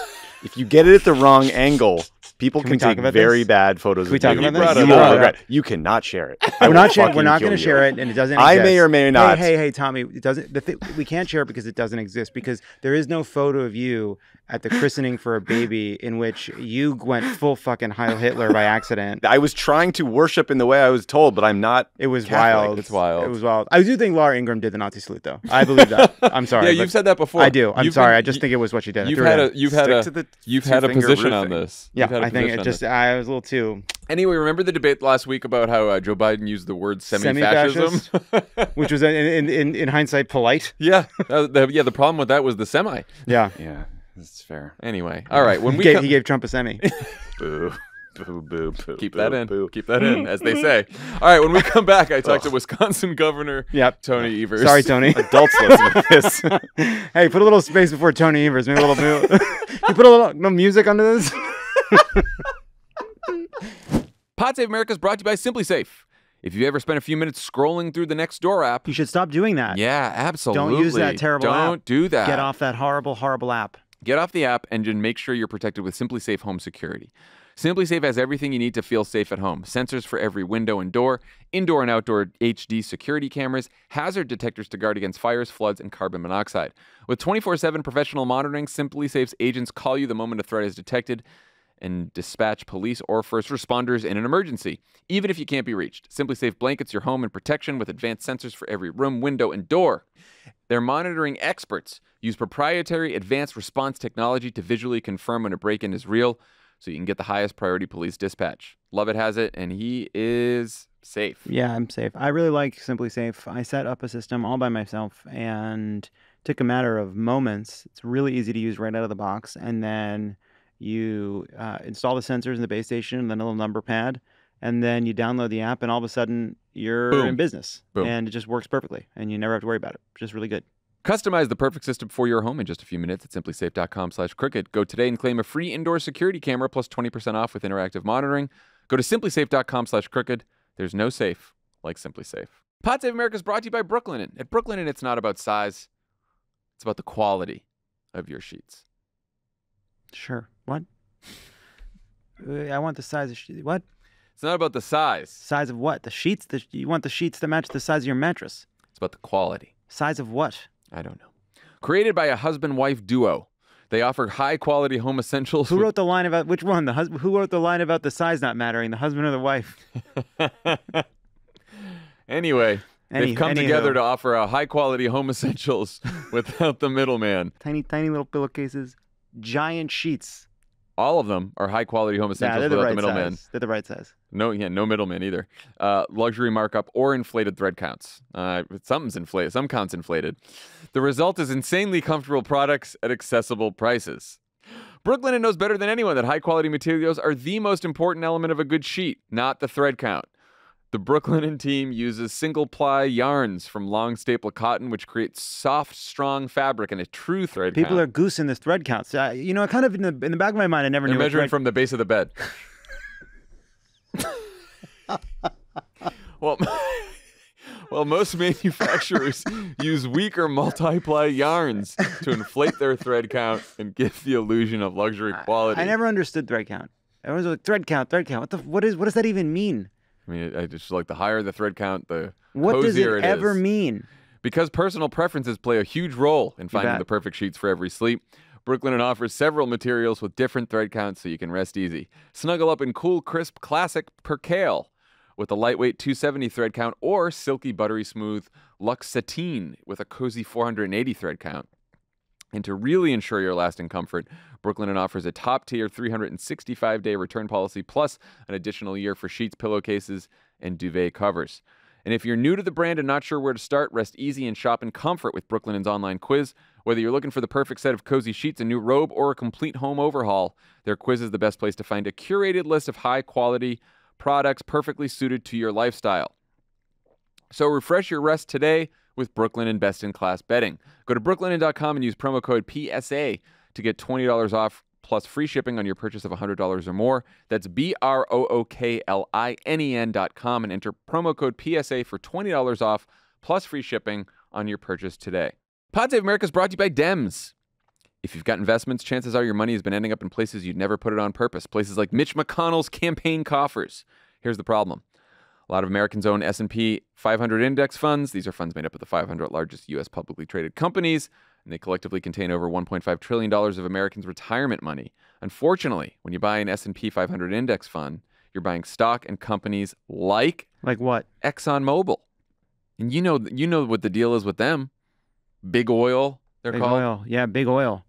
Speaker 3: If you get it at the wrong angle, people
Speaker 2: we
Speaker 3: can
Speaker 2: talk
Speaker 3: take
Speaker 2: about
Speaker 3: very
Speaker 2: this?
Speaker 3: bad photos
Speaker 2: Can we
Speaker 3: of
Speaker 2: talk
Speaker 3: you.
Speaker 2: about this?
Speaker 3: You
Speaker 2: You brought
Speaker 3: will
Speaker 2: it
Speaker 3: regret.
Speaker 2: up.
Speaker 3: You cannot share it.
Speaker 2: We're not sharing.
Speaker 3: fucking
Speaker 2: We're not
Speaker 3: kill
Speaker 2: going to
Speaker 3: you.
Speaker 2: share it, and it doesn't.
Speaker 3: I
Speaker 2: exist.
Speaker 3: may or may not.
Speaker 2: Hey, Tommy, it doesn't. We can't share it because it doesn't exist. Because there is no photo of you at the christening for a baby in which you went full fucking Heil Hitler by accident.
Speaker 3: I was trying to worship in the way I was told, but I'm not.
Speaker 2: It was
Speaker 3: Catholic.
Speaker 2: wild.
Speaker 1: It's wild.
Speaker 2: It was wild. I do think Laura Ingraham did the Nazi salute, though. I believe that. I'm sorry.
Speaker 1: Yeah,
Speaker 2: but
Speaker 1: you've said that before.
Speaker 2: I do. I'm
Speaker 1: You've
Speaker 2: sorry.
Speaker 1: been-
Speaker 2: I just think it was what she did. I
Speaker 1: You've
Speaker 2: threw it
Speaker 1: had
Speaker 2: in.
Speaker 1: a you've
Speaker 3: Stick
Speaker 1: had
Speaker 3: to
Speaker 1: a
Speaker 3: the
Speaker 1: you've had a
Speaker 3: two-finger
Speaker 1: position on
Speaker 3: roofing.
Speaker 1: this.
Speaker 2: Yeah,
Speaker 1: You've had a
Speaker 2: I think
Speaker 1: position
Speaker 2: it
Speaker 1: on
Speaker 2: just.
Speaker 1: this.
Speaker 2: I was a little too.
Speaker 1: Anyway, remember the debate last week about how Joe Biden used the word semi-fascism?
Speaker 2: Which was in hindsight polite.
Speaker 1: Yeah, the problem with that was the semi.
Speaker 2: Yeah.
Speaker 3: Yeah, that's fair.
Speaker 1: Anyway, all right. When we
Speaker 2: He gave Trump a semi.
Speaker 3: Boo. Boo, boo, boo.
Speaker 1: keep
Speaker 3: boo,
Speaker 1: that in,
Speaker 3: boo.
Speaker 1: keep that in, as they say. All right, when we come back, I talked to Wisconsin Governor
Speaker 2: Yep.
Speaker 1: Tony Evers.
Speaker 2: Sorry, Tony.
Speaker 3: Adults listen to this.
Speaker 2: Hey, put a little space before Tony Evers. Maybe a little. You put a little music under this.
Speaker 1: Pod Save America is brought to you by Simply Safe. If you ever spend a few minutes scrolling through the Nextdoor app,
Speaker 2: You should stop doing that.
Speaker 1: yeah, absolutely.
Speaker 2: Don't use that terrible app.
Speaker 1: Don't do that.
Speaker 2: Get off that horrible, horrible app.
Speaker 1: Get off the app and just make sure you're protected with Simply Safe Home Security. Simply Safe has everything you need to feel safe at home. Sensors for every window and door, indoor and outdoor HD security cameras, hazard detectors to guard against fires, floods, and carbon monoxide. With 24/7 professional monitoring, Simply Safe's agents call you the moment a threat is detected and dispatch police or first responders in an emergency, even if you can't be reached. Simply Safe blankets your home in protection with advanced sensors for every room, window, and door. Their monitoring experts use proprietary advanced response technology to visually confirm when a break-in is real, so you can get the highest priority police dispatch. Lovett has it, and he is safe.
Speaker 2: Yeah, I'm safe. I really like Simply Safe. I set up a system all by myself and took a matter of moments. It's really easy to use right out of the box. And then you install the sensors in the base station and then a little number pad. And then you download the app, and all of a sudden you're
Speaker 1: Boom.
Speaker 2: in business.
Speaker 1: Boom.
Speaker 2: And it just works perfectly. And you never have to worry about it. Just really good.
Speaker 1: Customize the perfect system for your home in just a few minutes at simplysafe.com/crooked. Go today and claim a free indoor security camera plus 20% off with interactive monitoring. Go to simplysafe.com/crooked. There's no safe like Simply Safe. Pod Save America is brought to you by Brooklinen. At Brooklinen, it's not about size. It's about the quality of your sheets.
Speaker 2: Sure. What? I want the size of what?
Speaker 1: It's not about the size.
Speaker 2: Size of what? The sheets? You want the sheets to match the size of your mattress.
Speaker 1: It's about the quality.
Speaker 2: Size of what?
Speaker 1: I don't know. Created by a husband-wife duo, they offer high-quality home essentials.
Speaker 2: Who wrote the line about which one? The husband. Who wrote the line about the size not mattering? The husband or the wife?
Speaker 1: Anyway, they've come
Speaker 2: Anywho.
Speaker 1: together to offer a high-quality home essentials without the middleman.
Speaker 2: Tiny little pillowcases, giant sheets.
Speaker 1: All of them are high-quality home
Speaker 2: Yeah,
Speaker 1: essentials
Speaker 2: they're the
Speaker 1: without
Speaker 2: right
Speaker 1: the middleman.
Speaker 2: size. They're the right size.
Speaker 1: No middleman either. Luxury markup or inflated thread counts. Something's inflated. Some counts inflated. The result is insanely comfortable products at accessible prices. Brooklinen knows better than anyone that high-quality materials are the most important element of a good sheet, not the thread count. The Brooklinen team uses single-ply yarns from long staple cotton, which creates soft, strong fabric and a true thread count.
Speaker 2: People are goosing this thread counts. Kind of in the back of my mind, I never
Speaker 1: They're
Speaker 2: knew.
Speaker 1: measuring from the base of the bed. Well, most manufacturers use weaker multiply yarns to inflate their thread count and give the illusion of luxury quality.
Speaker 2: I never understood thread count. I was like, thread count. What does that even mean?
Speaker 1: I mean, I just like the higher the thread count, the
Speaker 2: What does
Speaker 1: cozier
Speaker 2: it
Speaker 1: it
Speaker 2: ever
Speaker 1: is.
Speaker 2: mean?
Speaker 1: Because personal preferences play a huge role in finding
Speaker 2: bet.
Speaker 1: the perfect sheets for every sleep, Brooklinen offers several materials with different thread counts so you can rest easy. Snuggle up in cool, crisp, classic percale with a lightweight 270 thread count or silky, buttery smooth luxe sateen with a cozy 480 thread count. And to really ensure your lasting comfort, Brooklinen offers a top-tier 365-day return policy plus an additional year for sheets, pillowcases, and duvet covers. And if you're new to the brand and not sure where to start, rest easy and shop in comfort with Brooklinen's online quiz. Whether you're looking for the perfect set of cozy sheets, a new robe, or a complete home overhaul, their quiz is the best place to find a curated list of high-quality products perfectly suited to your lifestyle. So refresh your rest today with Brooklinen best-in-class bedding. Go to brooklinen.com and use promo code PSA to get $20 off plus free shipping on your purchase of $100 or more. That's BROOKLINEN.com and enter promo code PSA for $20 off plus free shipping on your purchase today. Pod Save America is brought to you by Dems. If you've got investments, chances are your money has been ending up in places you'd never put it on purpose. Places like Mitch McConnell's campaign coffers. Here's the problem. A lot of Americans own S&P 500 index funds. These are funds made up of the 500 largest U.S. publicly traded companies, and they collectively contain over $1.5 trillion of Americans' retirement money. Unfortunately, when you buy an S&P 500 index fund, you're buying stock in companies like
Speaker 2: what?
Speaker 1: ExxonMobil. And you know what the deal is with them. Big oil, they're
Speaker 2: Big
Speaker 1: called.
Speaker 2: oil. Yeah, big oil.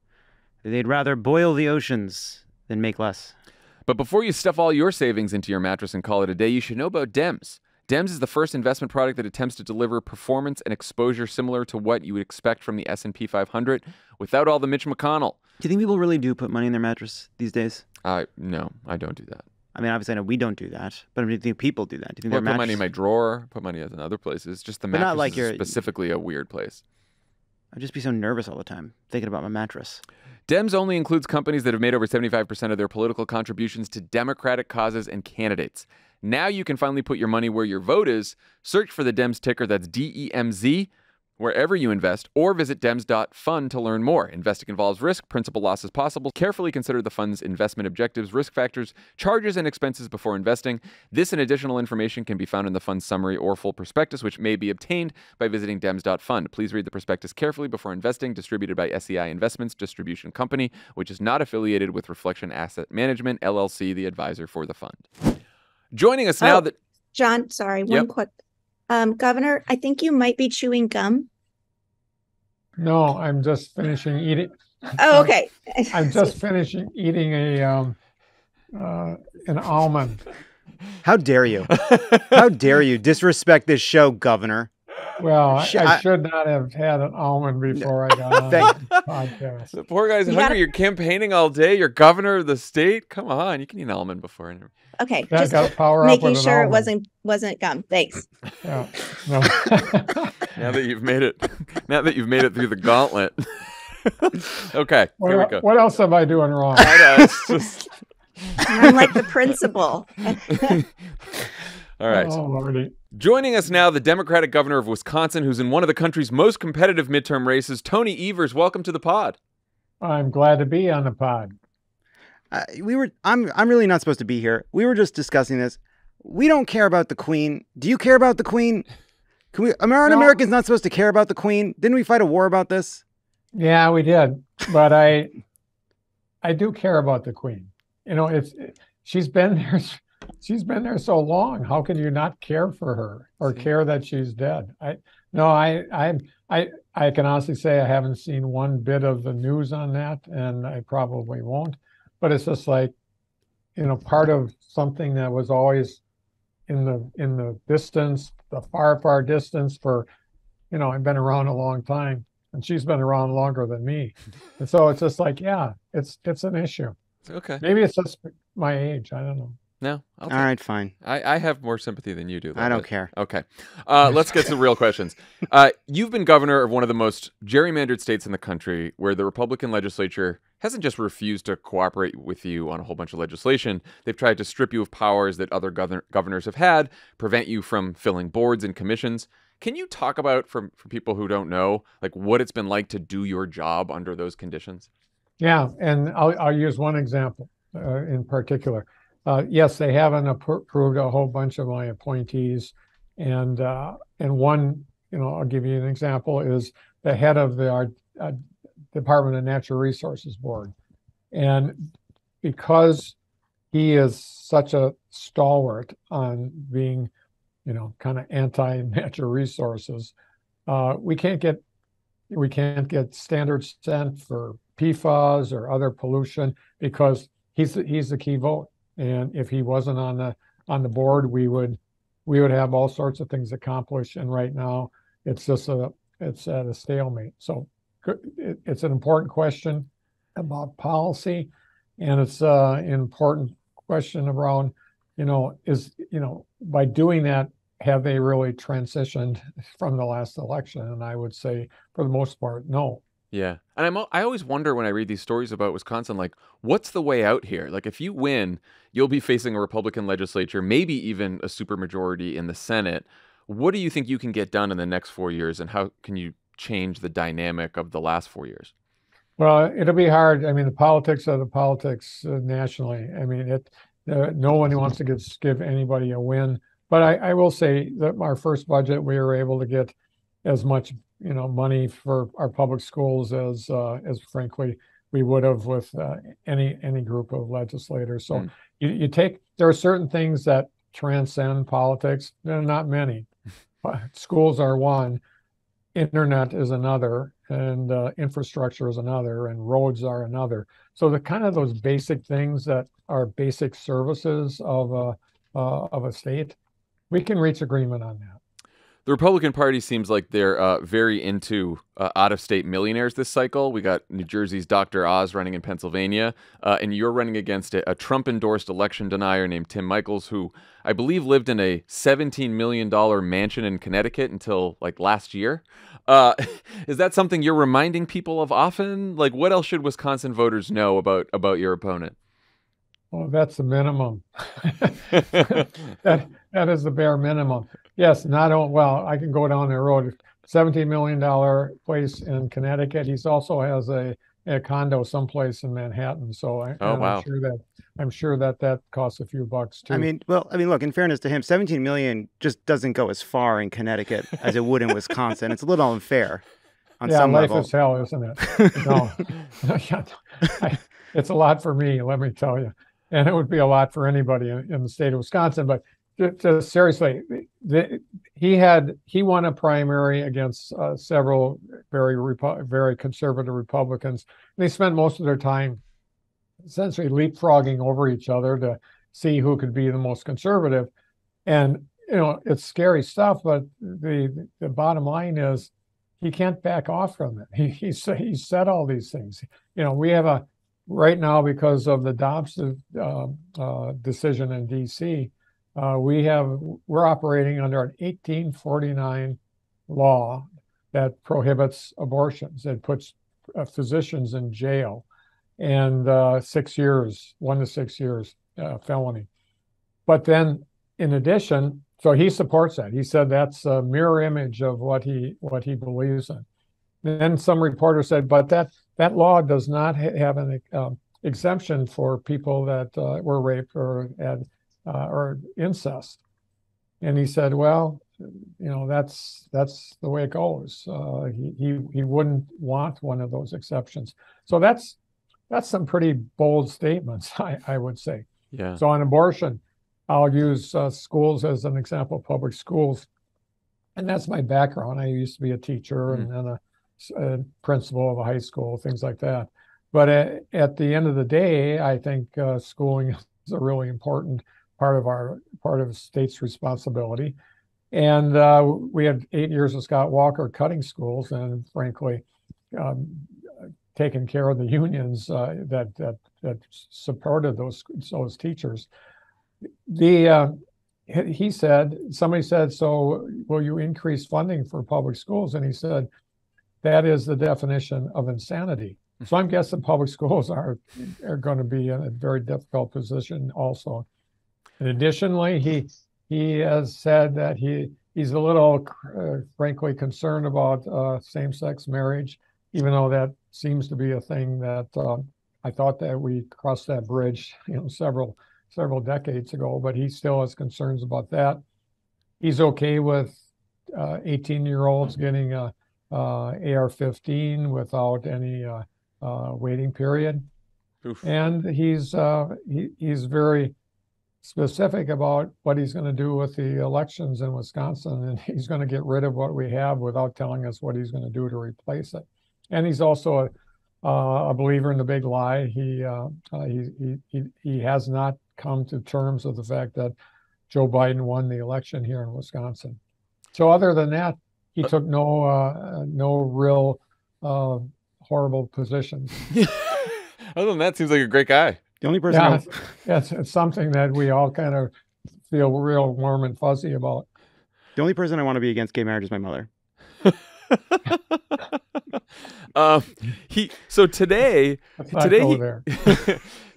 Speaker 2: They'd rather boil the oceans than make less.
Speaker 1: But before you stuff all your savings into your mattress and call it a day, you should know about Dems. Dems is the first investment product that attempts to deliver performance and exposure similar to what you would expect from the S&P 500 without all the Mitch McConnell.
Speaker 2: Do you think people really do put money in their mattress these days?
Speaker 1: No, I don't do that.
Speaker 2: I mean, obviously, I know we don't do that, but do you think people do that? Do you think
Speaker 1: Well,
Speaker 2: their
Speaker 1: put money in
Speaker 2: mattress...
Speaker 1: my drawer, put money in other places. Just the
Speaker 2: But
Speaker 1: mattress
Speaker 2: not like
Speaker 1: is
Speaker 2: your-
Speaker 1: specifically a weird place.
Speaker 2: I'd just be so nervous all the time thinking about my mattress.
Speaker 1: Dems only includes companies that have made over 75% of their political contributions to Democratic causes and candidates. Now you can finally put your money where your vote is. Search for the Dems ticker, that's DEMZ, wherever you invest, or visit dems.fund to learn more. Investing involves risk, principal loss is possible. Carefully consider the fund's investment objectives, risk factors, charges, and expenses before investing. This and additional information can be found in the fund's summary or full prospectus, which may be obtained by visiting dems.fund. Please read the prospectus carefully before investing. Distributed by SEI Investments Distribution Company, which is not affiliated with Reflection Asset Management, LLC, the advisor for the fund. Joining us now that...
Speaker 5: John, sorry, one quick. Governor, I think you might be chewing gum.
Speaker 6: No, I'm just finishing eating.
Speaker 5: Oh, okay.
Speaker 6: I'm just finishing eating an almond.
Speaker 2: How dare you? How dare you disrespect this show, Governor?
Speaker 6: Well, I should not have had an almond before I got on the podcast.
Speaker 1: The poor guy's hungry. You're campaigning all day. You're governor of the state. Come on, you can eat an almond before.
Speaker 5: Okay,
Speaker 6: yeah,
Speaker 5: just making sure it wasn't gum. Thanks.
Speaker 6: Yeah. No.
Speaker 1: Now that you've made it through the gauntlet. Okay, here we go.
Speaker 6: What else am I doing wrong?
Speaker 1: I know, it's just...
Speaker 5: I'm like the principal.
Speaker 1: All right.
Speaker 6: Oh, Lordy.
Speaker 1: Joining us now, the Democratic governor of Wisconsin, who's in one of the country's most competitive midterm races, Tony Evers. Welcome to the pod.
Speaker 6: I'm glad to be on the pod.
Speaker 2: I'm really not supposed to be here. We were just discussing this. We don't care about the Queen. Do you care about the Queen? Americans not supposed to care about the Queen? Didn't we fight a war about this?
Speaker 6: Yeah, we did. But I do care about the Queen. You know, she's been there. She's been there so long. How can you not care for her or care that she's dead? I can honestly say I haven't seen one bit of the news on that, and I probably won't. But it's just like, you know, part of something that was always in the distance, the far distance for, you know, I've been around a long time, and she's been around longer than me. And so it's just like, yeah, it's an issue.
Speaker 1: Okay.
Speaker 6: Maybe it's just my age. I don't know.
Speaker 1: No.
Speaker 2: All right, fine.
Speaker 1: I have more sympathy than you do.
Speaker 2: I don't care.
Speaker 1: Okay. Let's get to the real questions. You've been governor of one of the most gerrymandered states in the country, where the Republican legislature hasn't just refused to cooperate with you on a whole bunch of legislation. They've tried to strip you of powers that other governors have had, prevent you from filling boards and commissions. Can you talk about, for people who don't know, like what it's been like to do your job under those conditions? Yeah,
Speaker 6: and I'll use one example in particular. Yes, they haven't approved a whole bunch of my appointees, and one, you know, I'll give you an example, is the head of our Department of Natural Resources Board, and because he is such a stalwart on being, you know, kind of anti-natural resources, we can't get standards sent for PFAS or other pollution because he's the key vote. And if he wasn't on the board, we would have all sorts of things accomplished. And right now, it's at a stalemate. So it's an important question about policy, and it's an important question around, you know, by doing that, have they really transitioned from the last election? And I would say, for the most part, no.
Speaker 1: Yeah. And I always wonder when I read these stories about Wisconsin, like, what's the way out here? Like, if you win, you'll be facing a Republican legislature, maybe even a supermajority in the Senate. What do you think you can get done in the next 4 years, and how can you change the dynamic of the last 4 years?
Speaker 6: Well, it'll be hard. I mean, the politics are the politics nationally. I mean, no one wants to give anybody a win. But I will say that our first budget, we were able to get as much, you know, money for our public schools as frankly we would have with any group of legislators. So there are certain things that transcend politics. There are not many. Schools are one, internet is another, and infrastructure is another, and roads are another. So the kind of those basic things that are basic services of a state, we can reach agreement on that.
Speaker 1: The Republican Party seems like they're very into out-of-state millionaires this cycle. We got New Jersey's Dr. Oz running in Pennsylvania, and you're running against a Trump-endorsed election denier named Tim Michels, who I believe lived in a $17 million mansion in Connecticut until like last year. Is that something you're reminding people of often? Like, what else should Wisconsin voters know about your opponent?
Speaker 6: Well, that's the minimum. That is the bare minimum. Yes, well, I can go down the road. $17 million place in Connecticut. He also has a condo someplace in Manhattan. So
Speaker 1: Oh, wow.
Speaker 6: I'm sure that costs a few bucks too.
Speaker 2: I mean, look, in fairness to him, 17 million just doesn't go as far in Connecticut as it would in Wisconsin. It's a little unfair on some
Speaker 6: life
Speaker 2: level.
Speaker 6: is hell, isn't it? No, it's a lot for me, let me tell you. And it would be a lot for anybody in the state of Wisconsin. But just seriously, he won a primary against several very conservative Republicans. And they spent most of their time essentially leapfrogging over each other to see who could be the most conservative. And it's scary stuff. But the bottom line is he can't back off from it. He said all these things. We have right now, because of the Dobbs decision in D.C., we're operating under an 1849 law that prohibits abortions. It puts physicians in jail and 6 years, 1 to 6 years felony. But then, in addition, so he supports that. He said that's a mirror image of what he believes in. Then some reporter said, but that law does not have an exemption for people that were raped or incest. And he said, well, that's the way it goes. He wouldn't want one of those exceptions. So that's some pretty bold statements, I would say.
Speaker 1: Yeah.
Speaker 6: So on abortion, I'll use schools as an example, public schools. And that's my background. I used to be a teacher and then a principal of a high school, things like that. But at the end of the day, I think schooling is a really important part of the state's responsibility. And we had 8 years of Scott Walker cutting schools and, frankly, taking care of the unions that supported those teachers. Somebody said, so will you increase funding for public schools? And he said, that is the definition of insanity. So I'm guessing public schools are going to be in a very difficult position also. And additionally, he has said that he's a little, frankly, concerned about same-sex marriage, even though that seems to be a thing that I thought that we crossed that bridge, several decades ago. But he still has concerns about that. He's okay with 18-year-olds getting a AR-15 without any waiting period.
Speaker 1: Oof.
Speaker 6: And he's very specific about what he's going to do with the elections in Wisconsin, and he's going to get rid of what we have without telling us what he's going to do to replace it. And he's also a believer in the big lie. He has not come to terms with the fact that Joe Biden won the election here in Wisconsin. So other than that, he took no real horrible positions.
Speaker 1: Other than that, seems like a great guy.
Speaker 2: The only person
Speaker 6: it's something that we all kind of feel real warm and fuzzy about.
Speaker 2: The only person I want to be against gay marriage is my mother.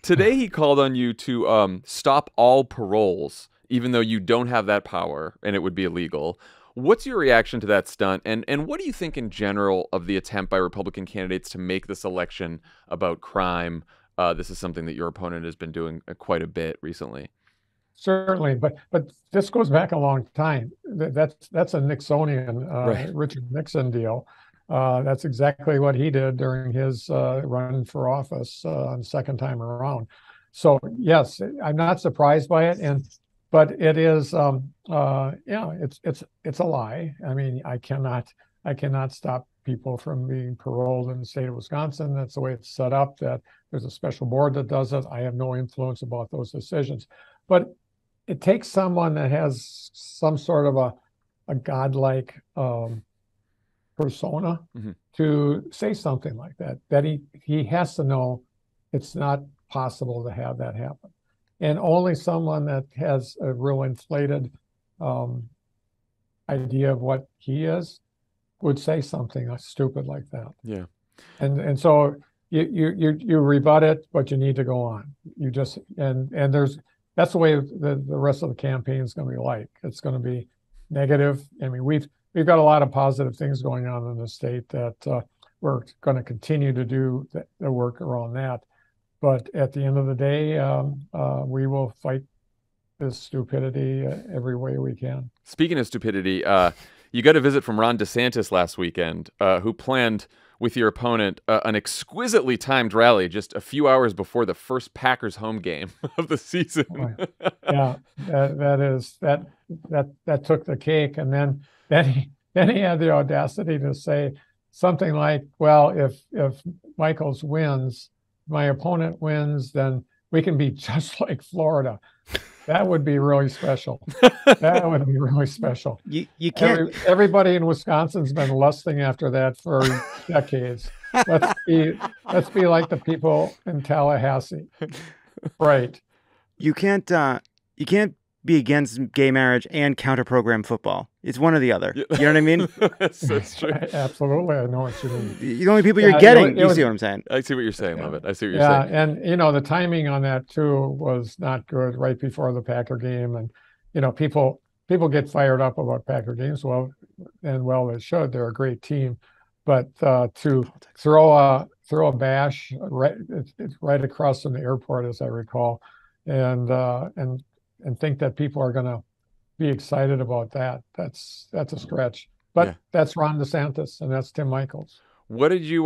Speaker 1: Today he called on you to stop all paroles, even though you don't have that power and it would be illegal. What's your reaction to that stunt? And what do you think in general of the attempt by Republican candidates to make this election about crime? This is something that your opponent has been doing quite a bit recently.
Speaker 6: Certainly, but this goes back a long time. That's a Nixonian,
Speaker 1: Right.
Speaker 6: Richard Nixon deal. That's exactly what he did during his run for office on the second time around. So yes, I'm not surprised by it, but it is, it's a lie. I mean, I cannot stop people from being paroled in the state of Wisconsin. That's the way it's set up. That there's a special board that does it. I have no influence about those decisions, but it takes someone that has some sort of a godlike persona to say something like that. That he has to know it's not possible to have that happen, and only someone that has a real inflated idea of what he is would say something stupid like that.
Speaker 1: Yeah.
Speaker 6: And so you rebut it, but you need to go on. You just and that's the way the rest of the campaign is going to be like. It's going to be negative. I mean, we've got a lot of positive things going on in the state that we're going to continue to do the work around that. But at the end of the day, we will fight this stupidity every way we can.
Speaker 1: Speaking of stupidity, you got a visit from Ron Desantis last weekend, who planned with your opponent an exquisitely timed rally just a few hours before the first Packers home game of the season.
Speaker 6: Yeah, that took the cake, and then he had the audacity to say something like, "Well, if Michaels wins, my opponent wins, then we can be just like Florida." That would be really special. That would be really special.
Speaker 2: You can't.
Speaker 6: Everybody in Wisconsin's been lusting after that for decades. Let's be like the people in Tallahassee, right?
Speaker 2: You can't be against gay marriage and counter-program football. It's one or the other. You know what I mean?
Speaker 1: That's true.
Speaker 6: Absolutely, I know what you mean.
Speaker 2: The only people you're getting, you see what I'm saying?
Speaker 1: I see what you're saying, Lovett. I see what you're saying.
Speaker 6: Yeah, and the timing on that too was not good. Right before the Packer game, and people get fired up about Packer games. Well, they should. They're a great team, but to throw a bash it's right across from the airport, as I recall, and think that people are going to be excited about that's a stretch. But that's Ron Desantis and that's Tim Michaels.
Speaker 1: What did you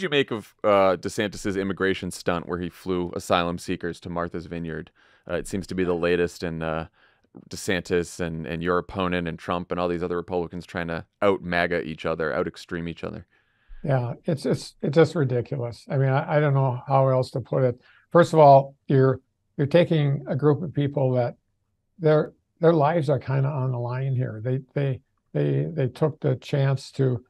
Speaker 1: make of DeSantis's immigration stunt where he flew asylum seekers to Martha's Vineyard? It seems to be the latest in DeSantis and your opponent and Trump and all these other Republicans trying to out MAGA each other, out extreme each other.
Speaker 6: Yeah, it's just ridiculous. I mean, I don't know how else to put it. First of all, you're taking a group of people that their lives are kind of on the line here. They took the chance to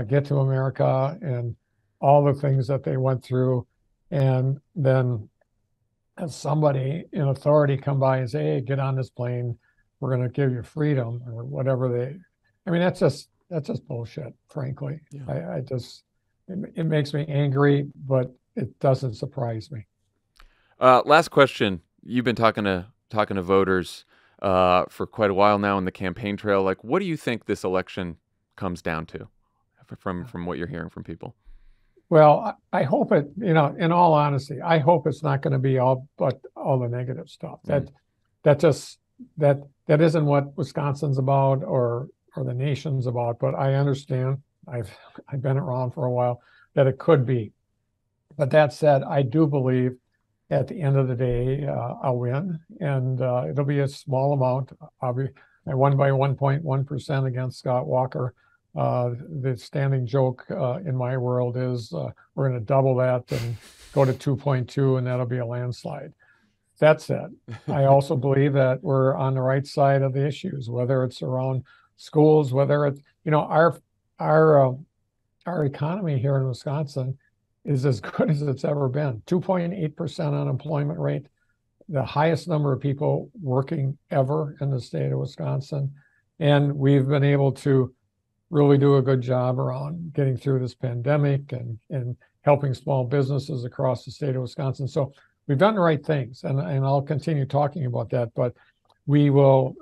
Speaker 6: get to America and all the things that they went through, and then have somebody in authority come by and say, "Hey, get on this plane. We're going to give you freedom," or whatever I mean, that's just bullshit, frankly. Yeah. It makes me angry, but it doesn't surprise me.
Speaker 1: Last question. You've been talking to voters for quite a while now in the campaign trail. Like, what do you think this election comes down to from what you're hearing from people?
Speaker 6: Well, I hope it, in all honesty, I hope it's not going to be all the negative stuff. That isn't what Wisconsin's about or the nation's about, but I understand, I've been around for a while, that it could be. But that said, I do believe at the end of the day, I'll win, and it'll be a small amount. I won by 1.1% against Scott Walker. The standing joke in my world is we're going to double that and go to 2.2, and that'll be a landslide. That said, I also believe that we're on the right side of the issues, whether it's around schools, whether it's, our economy here in Wisconsin is as good as it's ever been. 2.8% unemployment rate, the highest number of people working ever in the state of Wisconsin. And we've been able to really do a good job around getting through this pandemic and helping small businesses across the state of Wisconsin. So we've done the right things, and I'll continue talking about that. But we will,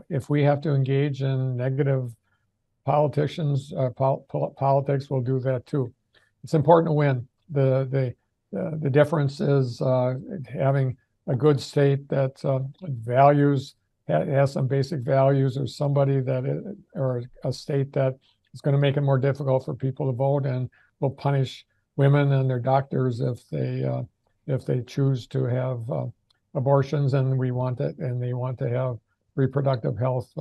Speaker 6: if we have to engage in negative politics, we'll do that too. It's important to win. The difference is having a good state that values, has some basic values, or somebody or a state that is going to make it more difficult for people to vote and will punish women and their doctors if they choose to have abortions, and they want to have reproductive health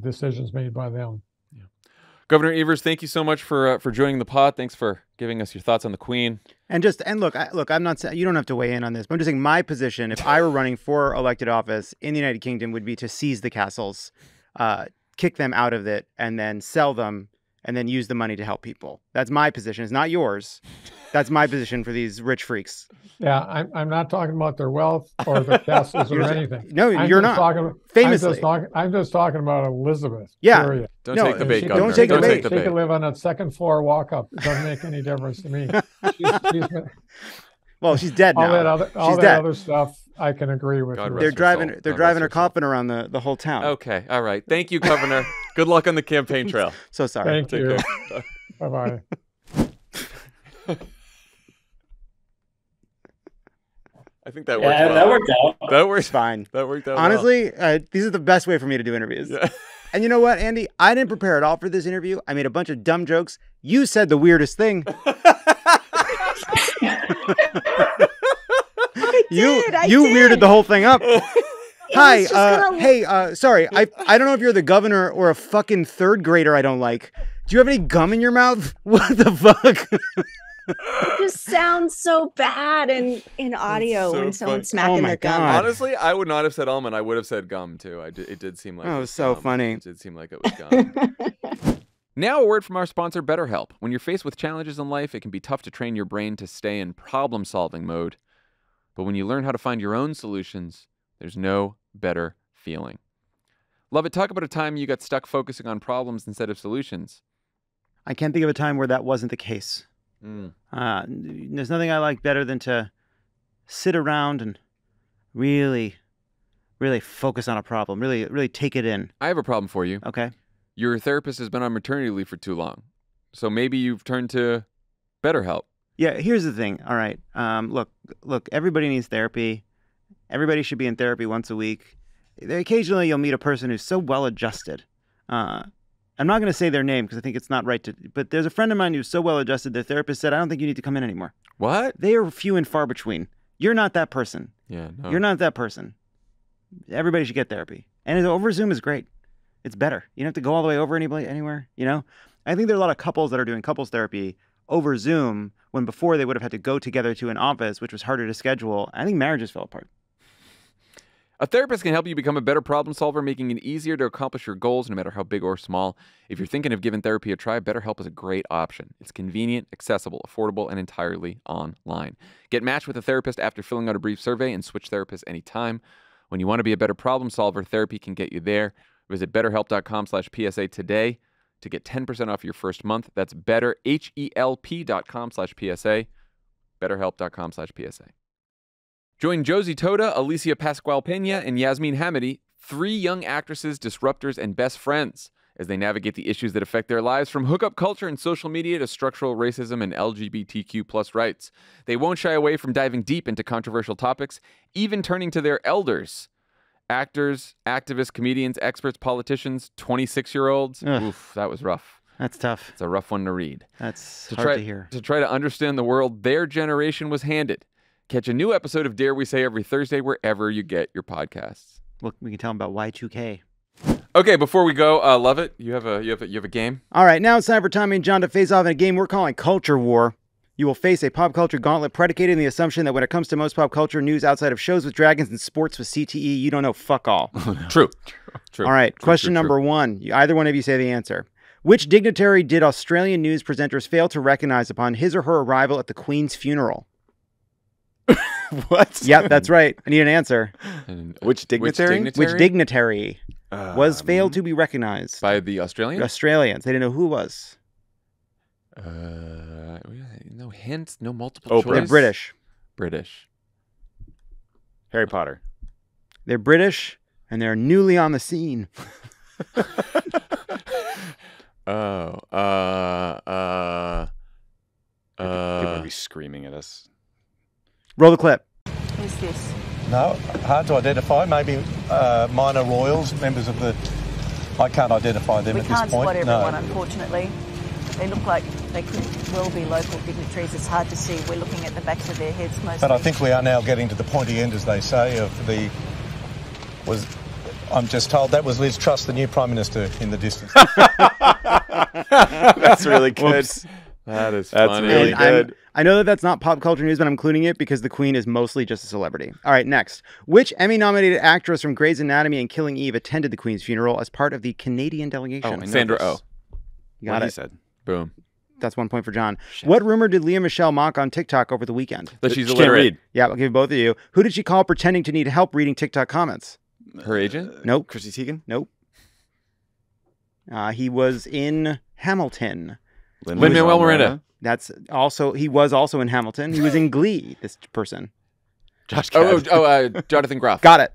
Speaker 6: decisions made by them.
Speaker 1: Yeah. Governor Evers, thank you so much for joining the pod. Thanks for giving us your thoughts on the Queen.
Speaker 2: And look, I'm not saying you don't have to weigh in on this, but I'm just saying my position, if I were running for elected office in the United Kingdom, would be to seize the castles, kick them out of it, and then sell them and then use the money to help people. That's my position. It's not yours. That's my position for these rich freaks.
Speaker 6: Yeah, I'm not talking about their wealth or their castles or anything.
Speaker 2: No, you're not. Famously.
Speaker 6: I'm just talking about Elizabeth.
Speaker 2: Yeah.
Speaker 6: Period.
Speaker 1: Don't take the bait, Governor.
Speaker 2: Don't take the bait.
Speaker 6: She could live on a second floor walk up. It doesn't make any difference to me.
Speaker 2: Well, she's dead now.
Speaker 6: All that other stuff, I can agree with.
Speaker 2: They're driving her coffin around the whole town.
Speaker 1: Okay, all right. Thank you, Governor. Good luck on the campaign trail.
Speaker 2: So sorry.
Speaker 6: Thank you. Bye-bye.
Speaker 1: I think that worked well.
Speaker 7: That worked out.
Speaker 1: That worked
Speaker 2: fine.
Speaker 1: That worked out
Speaker 2: Honestly, these are the best way for me to do interviews.
Speaker 1: Yeah.
Speaker 2: And you know what, Andy? I didn't prepare at all for this interview. I made a bunch of dumb jokes. You said the weirdest thing. You weirded the whole thing up. Hi, sorry. I don't know if you're the governor or a fucking third grader I don't like. Do you have any gum in your mouth? What the fuck?
Speaker 5: It just sounds so bad in audio
Speaker 1: so
Speaker 5: when someone's
Speaker 1: funny.
Speaker 5: smacking
Speaker 2: Oh my
Speaker 5: their gum.
Speaker 2: God.
Speaker 1: Honestly, I would not have said almond. I would have said gum too. It did seem like
Speaker 2: Oh,
Speaker 1: it
Speaker 2: it
Speaker 1: was
Speaker 2: was so
Speaker 1: gum.
Speaker 2: funny.
Speaker 1: It did seem like it was gum. Now, a word from our sponsor, BetterHelp. When you're faced with challenges in life, it can be tough to train your brain to stay in problem-solving mode. But when you learn how to find your own solutions, there's no better feeling. Lovett, talk about a time you got stuck focusing on problems instead of solutions.
Speaker 2: I can't think of a time where that wasn't the case. There's nothing I like better than to sit around and really focus on a problem, really take it in.
Speaker 1: I have a problem for you.
Speaker 2: Okay.
Speaker 1: Your therapist has been on maternity leave for too long. So maybe you've turned to BetterHelp.
Speaker 2: Yeah, here's the thing. All right. Look, everybody needs therapy. Everybody should be in therapy once a week. Occasionally you'll meet a person who's so well adjusted. I'm not going to say their name because I think it's not right to, but there's a friend of mine who's so well adjusted, their therapist said, I don't think you need to come in anymore.
Speaker 1: What?
Speaker 2: They are few and far between. You're not that person.
Speaker 1: Yeah, no.
Speaker 2: You're not that person. Everybody should get therapy. And over Zoom is great. It's better. You don't have to go all the way over anywhere, you know? I think there are a lot of couples that are doing couples therapy over Zoom when before they would have had to go together to an office, which was harder to schedule. I think marriages fell apart.
Speaker 1: A therapist can help you become a better problem solver, making it easier to accomplish your goals, no matter how big or small. If you're thinking of giving therapy a try, BetterHelp is a great option. It's convenient, accessible, affordable, and entirely online. Get matched with a therapist after filling out a brief survey and switch therapists anytime. When you want to be a better problem solver, therapy can get you there. Visit betterhelp.com/PSA today to get 10% off your first month. That's betterhelp.com/PSA, betterhelp.com/PSA. Join Josie Toda, Alicia Pascual-Peña, and Yasmin Hamidi, 3 young actresses, disruptors, and best friends, as they navigate the issues that affect their lives, from hookup culture and social media to structural racism and LGBTQ+ rights. They won't shy away from diving deep into controversial topics, even turning to their elders. Actors, activists, comedians, experts, politicians, 26-year-olds. Oof, that was rough.
Speaker 2: That's tough.
Speaker 1: It's a rough one to read.
Speaker 2: That's hard to hear.
Speaker 1: To try to understand the world their generation was handed. Catch a new episode of Dare We Say every Thursday wherever you get your podcasts.
Speaker 2: Look, we can tell them about Y2K.
Speaker 1: Okay, before we go, Lovett, you have a game.
Speaker 2: All right, now it's time for Tommy and John to face off in a game we're calling Culture War. You will face a pop culture gauntlet predicated on the assumption that when it comes to most pop culture news outside of shows with dragons and sports with CTE, you don't know fuck all.
Speaker 1: True.
Speaker 2: All right, question number 1. Either one of you say the answer. Which dignitary did Australian news presenters fail to recognize upon his or her arrival at the Queen's funeral?
Speaker 3: What?
Speaker 2: Yep, that's right. I need an answer.
Speaker 3: Which dignitary?
Speaker 2: Which dignitary was failed to be recognized
Speaker 1: by the Australians?
Speaker 2: Australians. They didn't know who it was.
Speaker 1: No hints, no multiple choice.
Speaker 2: They're British.
Speaker 1: British.
Speaker 3: Harry Potter.
Speaker 2: They're British, and they're newly on the scene.
Speaker 3: People would be screaming at us.
Speaker 2: Roll the clip.
Speaker 8: Who's this?
Speaker 9: No, hard to identify. Maybe minor royals, members of the... I can't identify them at this point.
Speaker 8: We can't spot everyone, unfortunately. They look like they could well be local dignitaries. It's hard to see. We're looking at the backs of their heads mostly.
Speaker 9: But I think we are now getting to the pointy end, as they say, of the... I'm just told that was Liz Truss, the new Prime Minister, in the distance.
Speaker 3: That's really good.
Speaker 2: Whoops.
Speaker 1: That's
Speaker 3: funny.
Speaker 2: Really
Speaker 3: good.
Speaker 2: I know that that's not pop culture news, but I'm including it because the Queen is mostly just a celebrity. All right, next. Which Emmy-nominated actress from Grey's Anatomy and Killing Eve attended the Queen's funeral as part of the Canadian delegation?
Speaker 1: Sandra Oh.
Speaker 2: You got
Speaker 3: What
Speaker 2: it.
Speaker 3: he said.
Speaker 1: Boom.
Speaker 2: That's 1 point for John. What rumor did Leah Michelle mock on TikTok over the weekend?
Speaker 1: That she's
Speaker 3: She can't
Speaker 1: illiterate.
Speaker 3: read.
Speaker 2: Yeah, I'll give both of you. Who did she call pretending to need help reading TikTok comments?
Speaker 1: Her agent?
Speaker 2: Nope.
Speaker 3: Chrissy Teigen?
Speaker 2: Nope. He was in Hamilton.
Speaker 1: Lin-Manuel Miranda.
Speaker 2: That's also, he was also in Hamilton. He was in Glee, this person.
Speaker 3: Josh Gad.
Speaker 1: Jonathan Groff.
Speaker 2: Got it.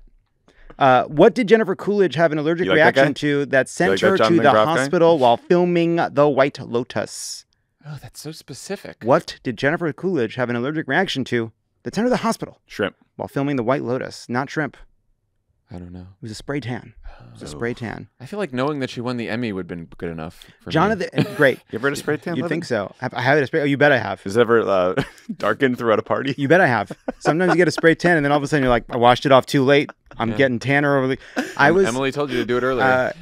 Speaker 2: What did Jennifer Coolidge have an allergic
Speaker 3: You like that guy?
Speaker 2: reaction to that sent
Speaker 3: like
Speaker 2: her
Speaker 3: that
Speaker 2: to
Speaker 3: Jonathan
Speaker 2: the
Speaker 3: Groff guy?
Speaker 2: hospital while filming The White Lotus?
Speaker 1: Oh, that's so specific.
Speaker 2: What did Jennifer Coolidge have an allergic reaction to that sent her to the hospital
Speaker 3: Shrimp.
Speaker 2: while filming The White Lotus? Not shrimp.
Speaker 1: I don't know.
Speaker 2: It was a spray tan. It was a spray tan.
Speaker 1: I feel like knowing that she won the Emmy would have been good enough for me.
Speaker 2: Jonathan, great.
Speaker 3: You ever had a spray tan?
Speaker 2: You
Speaker 3: Levin?
Speaker 2: think so? I have a spray. Oh, you bet I have.
Speaker 3: Is it ever darkened throughout a party?
Speaker 2: You bet I have. Sometimes you get a spray tan, and then all of a sudden you're like, I washed it off too late. I'm getting tanner over the.
Speaker 1: Emily told you to do it earlier.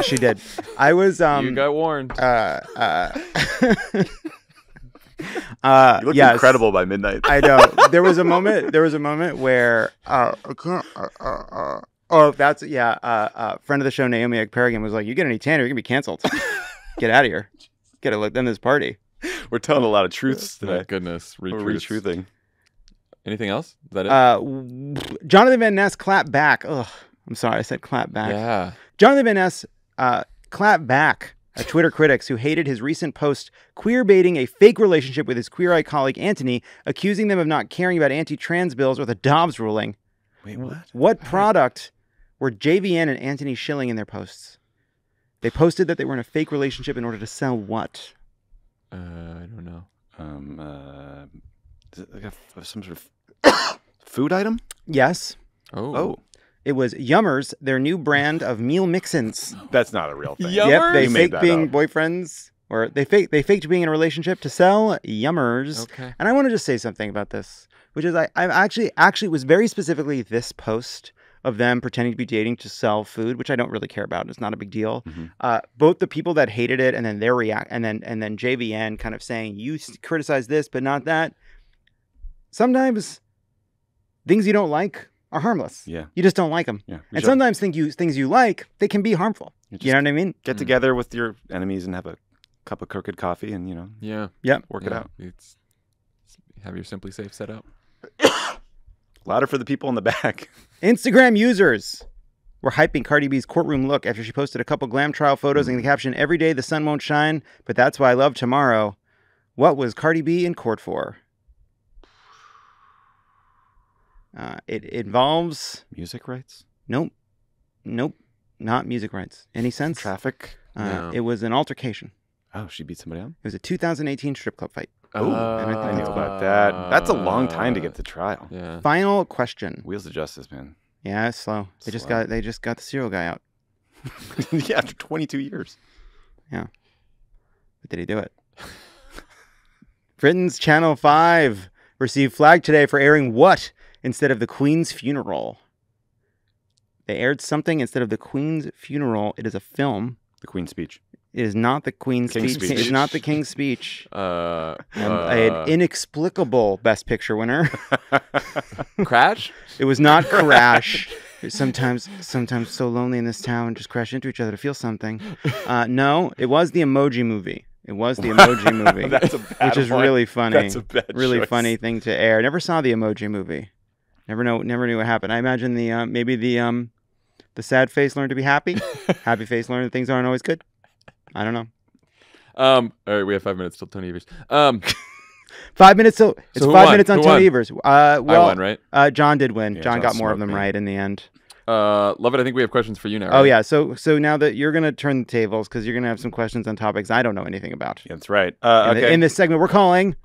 Speaker 2: She did. I was.
Speaker 1: You got warned.
Speaker 3: You look
Speaker 2: yes.
Speaker 3: incredible by midnight.
Speaker 2: I know. There was a moment where I can't. Friend of the show Naomi Ekperigin was like, "You get any tanner, you're gonna be canceled. Get out of here. Get to look in this party."
Speaker 3: We're telling a lot of truths
Speaker 1: My
Speaker 3: today.
Speaker 1: goodness.
Speaker 3: We're
Speaker 1: Retruths.
Speaker 3: retruthing.
Speaker 1: Anything else? Is that it?
Speaker 2: Jonathan Van Ness clap back. Ugh, I'm sorry, I said clap back.
Speaker 1: Yeah.
Speaker 2: Jonathan Van Ness clap back at Twitter critics who hated his recent post queer baiting a fake relationship with his queer-eyed colleague Anthony, accusing them of not caring about anti-trans bills or the Dobbs ruling.
Speaker 3: Wait, what?
Speaker 2: What product were JVN and Anthony shilling in their posts? They posted that they were in a fake relationship in order to sell what?
Speaker 1: I don't know.
Speaker 3: Is it like some sort of food item?
Speaker 2: Yes.
Speaker 3: Oh.
Speaker 2: It was Yummers, their new brand of meal mix-ins.
Speaker 3: That's not a real thing.
Speaker 2: Yep, they
Speaker 3: You made
Speaker 2: faked
Speaker 3: that
Speaker 2: being
Speaker 3: up.
Speaker 2: boyfriends, or they faked being in a relationship to sell Yummers.
Speaker 1: Okay.
Speaker 2: And I want to just say something about this, which is I actually it was very specifically this post of them pretending to be dating to sell food, which I don't really care about. It's not a big deal.
Speaker 3: Mm-hmm.
Speaker 2: Both the people that hated it and then their and then JVN kind of saying you criticize this but not that. Sometimes things you don't like are harmless.
Speaker 3: Yeah.
Speaker 2: You just don't like them.
Speaker 3: Yeah.
Speaker 2: And sometimes things you like, they can be harmful. You know what I mean?
Speaker 3: Get together with your enemies and have a cup of crooked coffee and,
Speaker 1: Yeah.
Speaker 2: Yep.
Speaker 3: work it out.
Speaker 1: Have your Simply Safe set up.
Speaker 3: Louder for the people in the back.
Speaker 2: Instagram users were hyping Cardi B's courtroom look after she posted a couple glam trial photos and the caption, "Every day the sun won't shine, but that's why I love tomorrow." What was Cardi B in court for? It involves...
Speaker 3: Music rights?
Speaker 2: Nope. Not music rights. Any sense?
Speaker 3: Traffic?
Speaker 1: No.
Speaker 2: It was an altercation.
Speaker 3: Oh, she beat somebody up?
Speaker 2: It was a 2018 strip club fight.
Speaker 3: Oh,
Speaker 2: and I
Speaker 3: I
Speaker 2: think
Speaker 3: knew about that. That's a long time to get to trial.
Speaker 1: Yeah.
Speaker 2: Final question.
Speaker 3: Wheels of Justice, man.
Speaker 2: Yeah, it's slow. They just got the serial guy out.
Speaker 3: Yeah, after 22 years.
Speaker 2: Yeah. But did he do it? Britain's Channel 5 received flag today for airing what instead of the Queen's funeral? They aired something instead of the Queen's funeral. It is a film.
Speaker 3: The Queen's speech.
Speaker 2: It is not the Queen's
Speaker 3: King's
Speaker 2: speech.
Speaker 3: speech.
Speaker 2: It is not the King's speech.
Speaker 1: Uh,
Speaker 2: An inexplicable Best Picture winner.
Speaker 1: Crash?
Speaker 2: It was not Crash. Sometimes so lonely in this town, just crash into each other to feel something. No, it was the Emoji Movie. It was the Emoji Movie.
Speaker 3: That's a bad
Speaker 2: which is
Speaker 3: one.
Speaker 2: really funny.
Speaker 3: That's a bad
Speaker 2: really
Speaker 3: choice.
Speaker 2: funny thing to air. Never saw the Emoji Movie. Never knew what happened. I imagine the sad face learned to be happy. Happy face learned that things aren't always good. I don't know.
Speaker 1: All right, we have 5 minutes till Tony Evers.
Speaker 2: 5 minutes till it's
Speaker 1: who
Speaker 2: 5
Speaker 1: won?
Speaker 2: minutes on
Speaker 1: Who
Speaker 2: Tony
Speaker 1: won?
Speaker 2: Evers.
Speaker 1: I won, right?
Speaker 2: John did win.
Speaker 3: Yeah,
Speaker 2: John
Speaker 3: John
Speaker 2: got more of
Speaker 3: smoked
Speaker 2: them
Speaker 3: me.
Speaker 2: right in the end.
Speaker 1: Love it. I think we have questions for you now.
Speaker 2: Oh
Speaker 1: right?
Speaker 2: yeah. So now that you're gonna turn the tables because you're gonna have some questions on topics I don't know anything about.
Speaker 3: Yeah, that's right.
Speaker 2: In this segment we're calling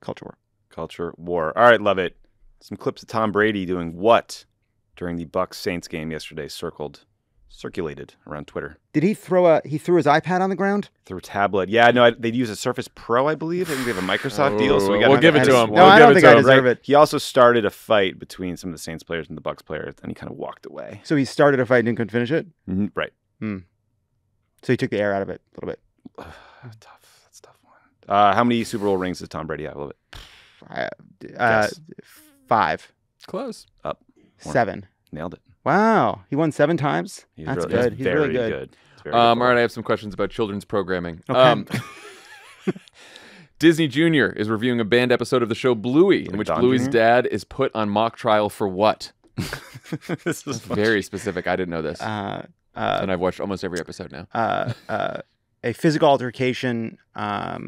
Speaker 2: Culture War.
Speaker 3: Culture War. All right, love it. Some clips of Tom Brady doing what during the Bucs Saints game yesterday circulated around Twitter.
Speaker 2: Did he throw his iPad on the ground?
Speaker 3: Through a tablet. Yeah, no, they'd use a Surface Pro, I believe. I think they have a Microsoft deal, so we got
Speaker 1: We'll give it to him.
Speaker 2: No, I don't think I deserve it.
Speaker 3: He also started a fight between some of the Saints players and the Bucs players, and he kind of walked away.
Speaker 2: So he started a fight and couldn't finish it?
Speaker 3: Right.
Speaker 2: So he took the air out of it a little bit.
Speaker 3: Tough. That's a tough one. How many Super Bowl rings does Tom Brady have? A little bit.
Speaker 2: 5.
Speaker 1: Close.
Speaker 3: Up.
Speaker 2: 7.
Speaker 3: Nailed it.
Speaker 2: Wow, he won 7 times.
Speaker 3: He's
Speaker 2: That's
Speaker 3: really,
Speaker 2: good. He's
Speaker 3: very
Speaker 2: really good.
Speaker 3: It's very
Speaker 1: All
Speaker 3: good.
Speaker 1: right, I have some questions about children's programming.
Speaker 2: Okay.
Speaker 1: Disney Junior is reviewing a banned episode of the show Bluey, in
Speaker 3: Like
Speaker 1: which
Speaker 3: Don
Speaker 1: Bluey's
Speaker 3: Jr.?
Speaker 1: dad is put on mock trial for what?
Speaker 3: This is funny.
Speaker 1: Very specific. I didn't know this. And I've watched almost every episode now.
Speaker 2: A physical altercation at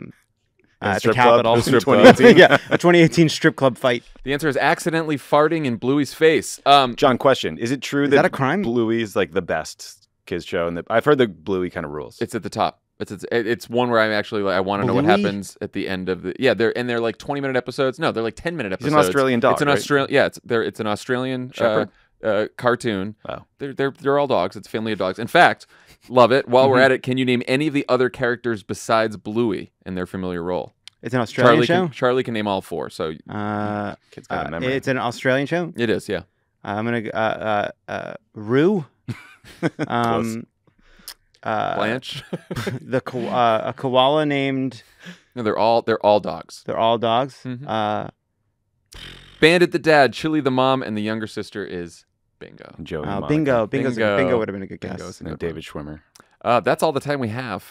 Speaker 2: the
Speaker 3: strip club?
Speaker 2: Capitol.
Speaker 3: A strip club.
Speaker 2: 2018. Yeah, a 2018 strip club fight.
Speaker 1: The answer is accidentally farting in Bluey's face.
Speaker 3: John, question: is it true
Speaker 2: that a crime?
Speaker 3: Bluey is like the best kids show? And I've heard that Bluey kind of rules.
Speaker 1: It's at the top. It's one where I'm actually like, I want to know what
Speaker 2: Bluey?
Speaker 1: happens at the end of the they're like 20-minute episodes. No, they're like 10-minute episodes.
Speaker 3: He's an Australian dog.
Speaker 1: It's an
Speaker 3: right?
Speaker 1: Australian it's an Australian
Speaker 3: Shepherd?
Speaker 1: cartoon.
Speaker 3: Oh.
Speaker 1: They're all dogs. It's a family of dogs. In fact, love it. While we're at it, can you name any of the other characters besides Bluey in their familiar role?
Speaker 2: It's an Australian show.
Speaker 1: Charlie can name all 4. So
Speaker 3: Kid's got a memory.
Speaker 2: It's an Australian show.
Speaker 1: it is, yeah.
Speaker 2: I'm gonna Roo.
Speaker 1: Blanche.
Speaker 2: A koala named.
Speaker 1: No, they're all dogs.
Speaker 2: They're all dogs.
Speaker 1: Mhm. Bandit the dad, Chili the mom, and the younger sister is Bingo.
Speaker 3: Joey. and Monica.
Speaker 2: Bingo.
Speaker 1: Bingo.
Speaker 2: Bingo would have been a good
Speaker 1: Bingo
Speaker 2: guess.
Speaker 1: is a
Speaker 3: And
Speaker 1: good
Speaker 3: David Schwimmer.
Speaker 1: That's all the time we have.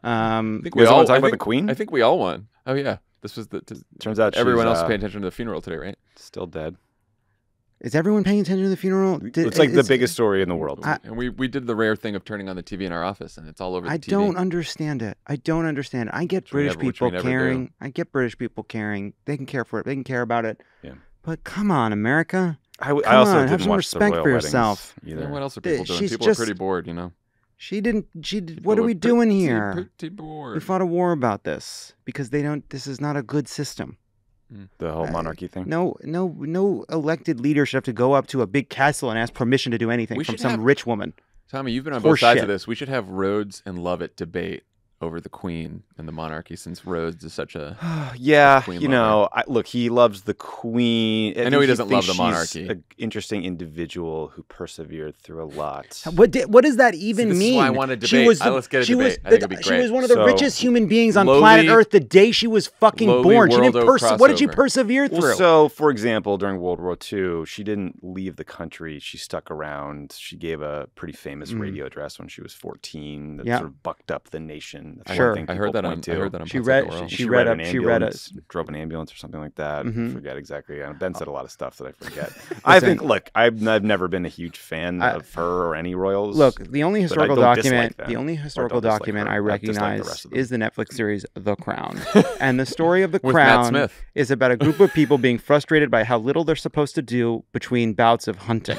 Speaker 1: I think
Speaker 3: You guys wanna talk
Speaker 1: I
Speaker 3: about
Speaker 1: think-
Speaker 3: the Queen?
Speaker 1: I think we all won. Oh yeah, this was the.
Speaker 3: Turns out
Speaker 1: everyone
Speaker 3: she's,
Speaker 1: else is paying attention to the funeral today, right?
Speaker 3: still dead.
Speaker 2: Is everyone paying attention to the funeral?
Speaker 3: It's like the biggest story in the world.
Speaker 1: And we did the rare thing of turning on the TV in our office, and it's all over the
Speaker 2: I
Speaker 1: TV.
Speaker 2: don't understand it. I don't understand it. I get
Speaker 1: Which we
Speaker 2: British
Speaker 1: never- which we
Speaker 2: people
Speaker 1: never do.
Speaker 2: caring. I get British people caring. They can care for it. They can care about it.
Speaker 3: Yeah.
Speaker 2: But come on, America.
Speaker 3: I also
Speaker 2: Come on, have
Speaker 3: didn't
Speaker 2: some
Speaker 3: watch
Speaker 2: respect
Speaker 3: the
Speaker 2: for
Speaker 3: royal weddings
Speaker 2: yourself.
Speaker 3: either.
Speaker 1: What else are people doing?
Speaker 2: She's
Speaker 1: People
Speaker 2: just-
Speaker 1: are pretty bored, you know.
Speaker 2: She did. What
Speaker 1: People
Speaker 2: are we doing
Speaker 1: pretty,
Speaker 2: here?
Speaker 1: Pretty bored.
Speaker 2: We fought a war about this because they don't. This is not a good system.
Speaker 3: The whole monarchy thing.
Speaker 2: No elected leader should have to go up to a big castle and ask permission to do anything
Speaker 1: We
Speaker 2: from
Speaker 1: should
Speaker 2: some
Speaker 1: have-
Speaker 2: rich woman.
Speaker 1: Tommy, you've been on both sides
Speaker 2: Horseshit.
Speaker 1: of this. We should have Rhodes and Lovett debate over the Queen and the monarchy, since Rhodes is such a.
Speaker 3: Yeah,
Speaker 1: Queen
Speaker 3: you know, look, he loves the Queen.
Speaker 1: I know he doesn't love
Speaker 3: thinks
Speaker 1: the monarchy.
Speaker 3: She's an interesting individual who persevered through a lot.
Speaker 2: What does that even
Speaker 1: this is
Speaker 2: mean?
Speaker 1: why I want to
Speaker 2: She
Speaker 1: debate.
Speaker 2: was
Speaker 1: Let's get a
Speaker 2: she
Speaker 1: debate.
Speaker 2: was
Speaker 1: I think it'd be
Speaker 2: she
Speaker 1: great.
Speaker 2: was one of the
Speaker 3: So,
Speaker 2: richest human beings on
Speaker 1: lowly-
Speaker 2: planet Earth the day she was fucking
Speaker 1: lowly
Speaker 2: born. She
Speaker 1: world
Speaker 2: didn't
Speaker 1: of
Speaker 2: what did she
Speaker 1: crossover.
Speaker 2: persevere through?
Speaker 3: Well, so, for example, during World War II, she didn't leave the country. She stuck around. She gave a pretty famous radio address when she was 14 that
Speaker 2: Yeah.
Speaker 3: sort of bucked up the nation. That's
Speaker 2: Sure.
Speaker 3: one thing
Speaker 1: I heard
Speaker 3: people
Speaker 1: that on.
Speaker 3: point
Speaker 1: I
Speaker 3: to.
Speaker 1: heard that on.
Speaker 2: She
Speaker 1: Pod
Speaker 2: read-
Speaker 1: Save the World.
Speaker 2: she read
Speaker 3: an
Speaker 2: a- she read a-
Speaker 3: ambulance, drove an ambulance or something like that.
Speaker 2: Mhm.
Speaker 3: I forget exactly. Ben said a lot of stuff that I forget. I think, look, I've never been a huge fan of her or any royals.
Speaker 2: Look, the only historical
Speaker 3: don't dislike
Speaker 2: document,
Speaker 3: them.
Speaker 2: the only
Speaker 3: Or
Speaker 2: historical
Speaker 3: don't dislike
Speaker 2: document
Speaker 3: her.
Speaker 2: I
Speaker 3: I dislike the
Speaker 2: recognize
Speaker 3: rest of them.
Speaker 2: is the Netflix series The Crown. And the story of The
Speaker 1: With Matt
Speaker 2: Crown
Speaker 1: Smith.
Speaker 2: is about a group of people being frustrated by how little they're supposed to do between bouts of hunting.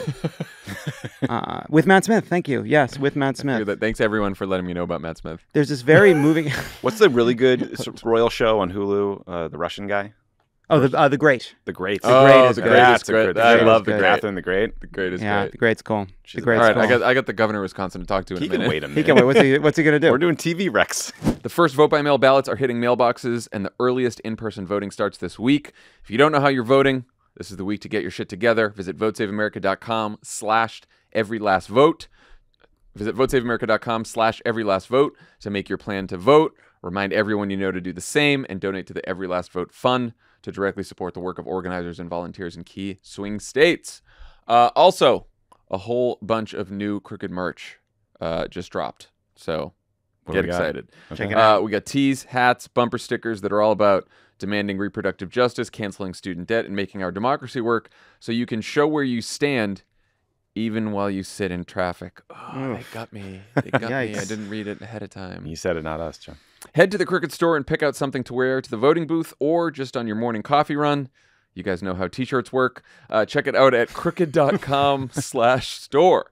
Speaker 2: With Matt Smith, thank you. Yes, with Matt Smith.
Speaker 1: Thanks everyone for letting me know about Matt Smith.
Speaker 2: There's this very moving.
Speaker 3: What's the really good royal show on Hulu? The Russian guy,
Speaker 2: Oh, the Great.
Speaker 3: The Great.
Speaker 1: Oh,
Speaker 2: Great is
Speaker 1: the
Speaker 2: good.
Speaker 1: Great is
Speaker 3: That's a
Speaker 1: great.
Speaker 3: good
Speaker 1: I
Speaker 3: show.
Speaker 1: love the
Speaker 2: Good.
Speaker 1: Great.
Speaker 3: Catherine the Great.
Speaker 1: The Great is
Speaker 2: Yeah,
Speaker 1: great.
Speaker 2: The Great's cool.
Speaker 3: She's
Speaker 2: The
Speaker 3: a-
Speaker 2: Great's
Speaker 1: All right,
Speaker 2: cool.
Speaker 1: I got the governor of Wisconsin to talk to in
Speaker 3: He
Speaker 1: a
Speaker 3: can
Speaker 1: minute.
Speaker 3: wait a
Speaker 2: He
Speaker 3: minute.
Speaker 2: can wait. What's he gonna do?
Speaker 3: We're doing TV Rex.
Speaker 1: The first vote-by-mail ballots are hitting mailboxes, and the earliest in-person voting starts this week. If you don't know how you're voting, this is the week to get your shit together. Visit votesaveamerica.com/everylastvote. Visit votesaveamerica.com/everylastvote to make your plan to vote. Remind everyone you know to do the same, and donate to the Every Last Vote Fund to directly support the work of organizers and volunteers in key swing states. Also, a whole bunch of new Crooked merch just dropped. So
Speaker 3: What
Speaker 1: get
Speaker 3: do we got?
Speaker 1: excited.
Speaker 2: Check it out.
Speaker 1: We got tees, hats, bumper stickers that are all about demanding reproductive justice, canceling student debt, and making our democracy work, so you can show where you stand even while you sit in traffic. Oh, they got me. They got me. I
Speaker 2: Yikes.
Speaker 1: didn't read it ahead of time.
Speaker 3: You said it, not us, John.
Speaker 1: Head to the Crooked store and pick out something to wear to the voting booth or just on your morning coffee run. You guys know how t-shirts work. Check it out at crooked.com/store.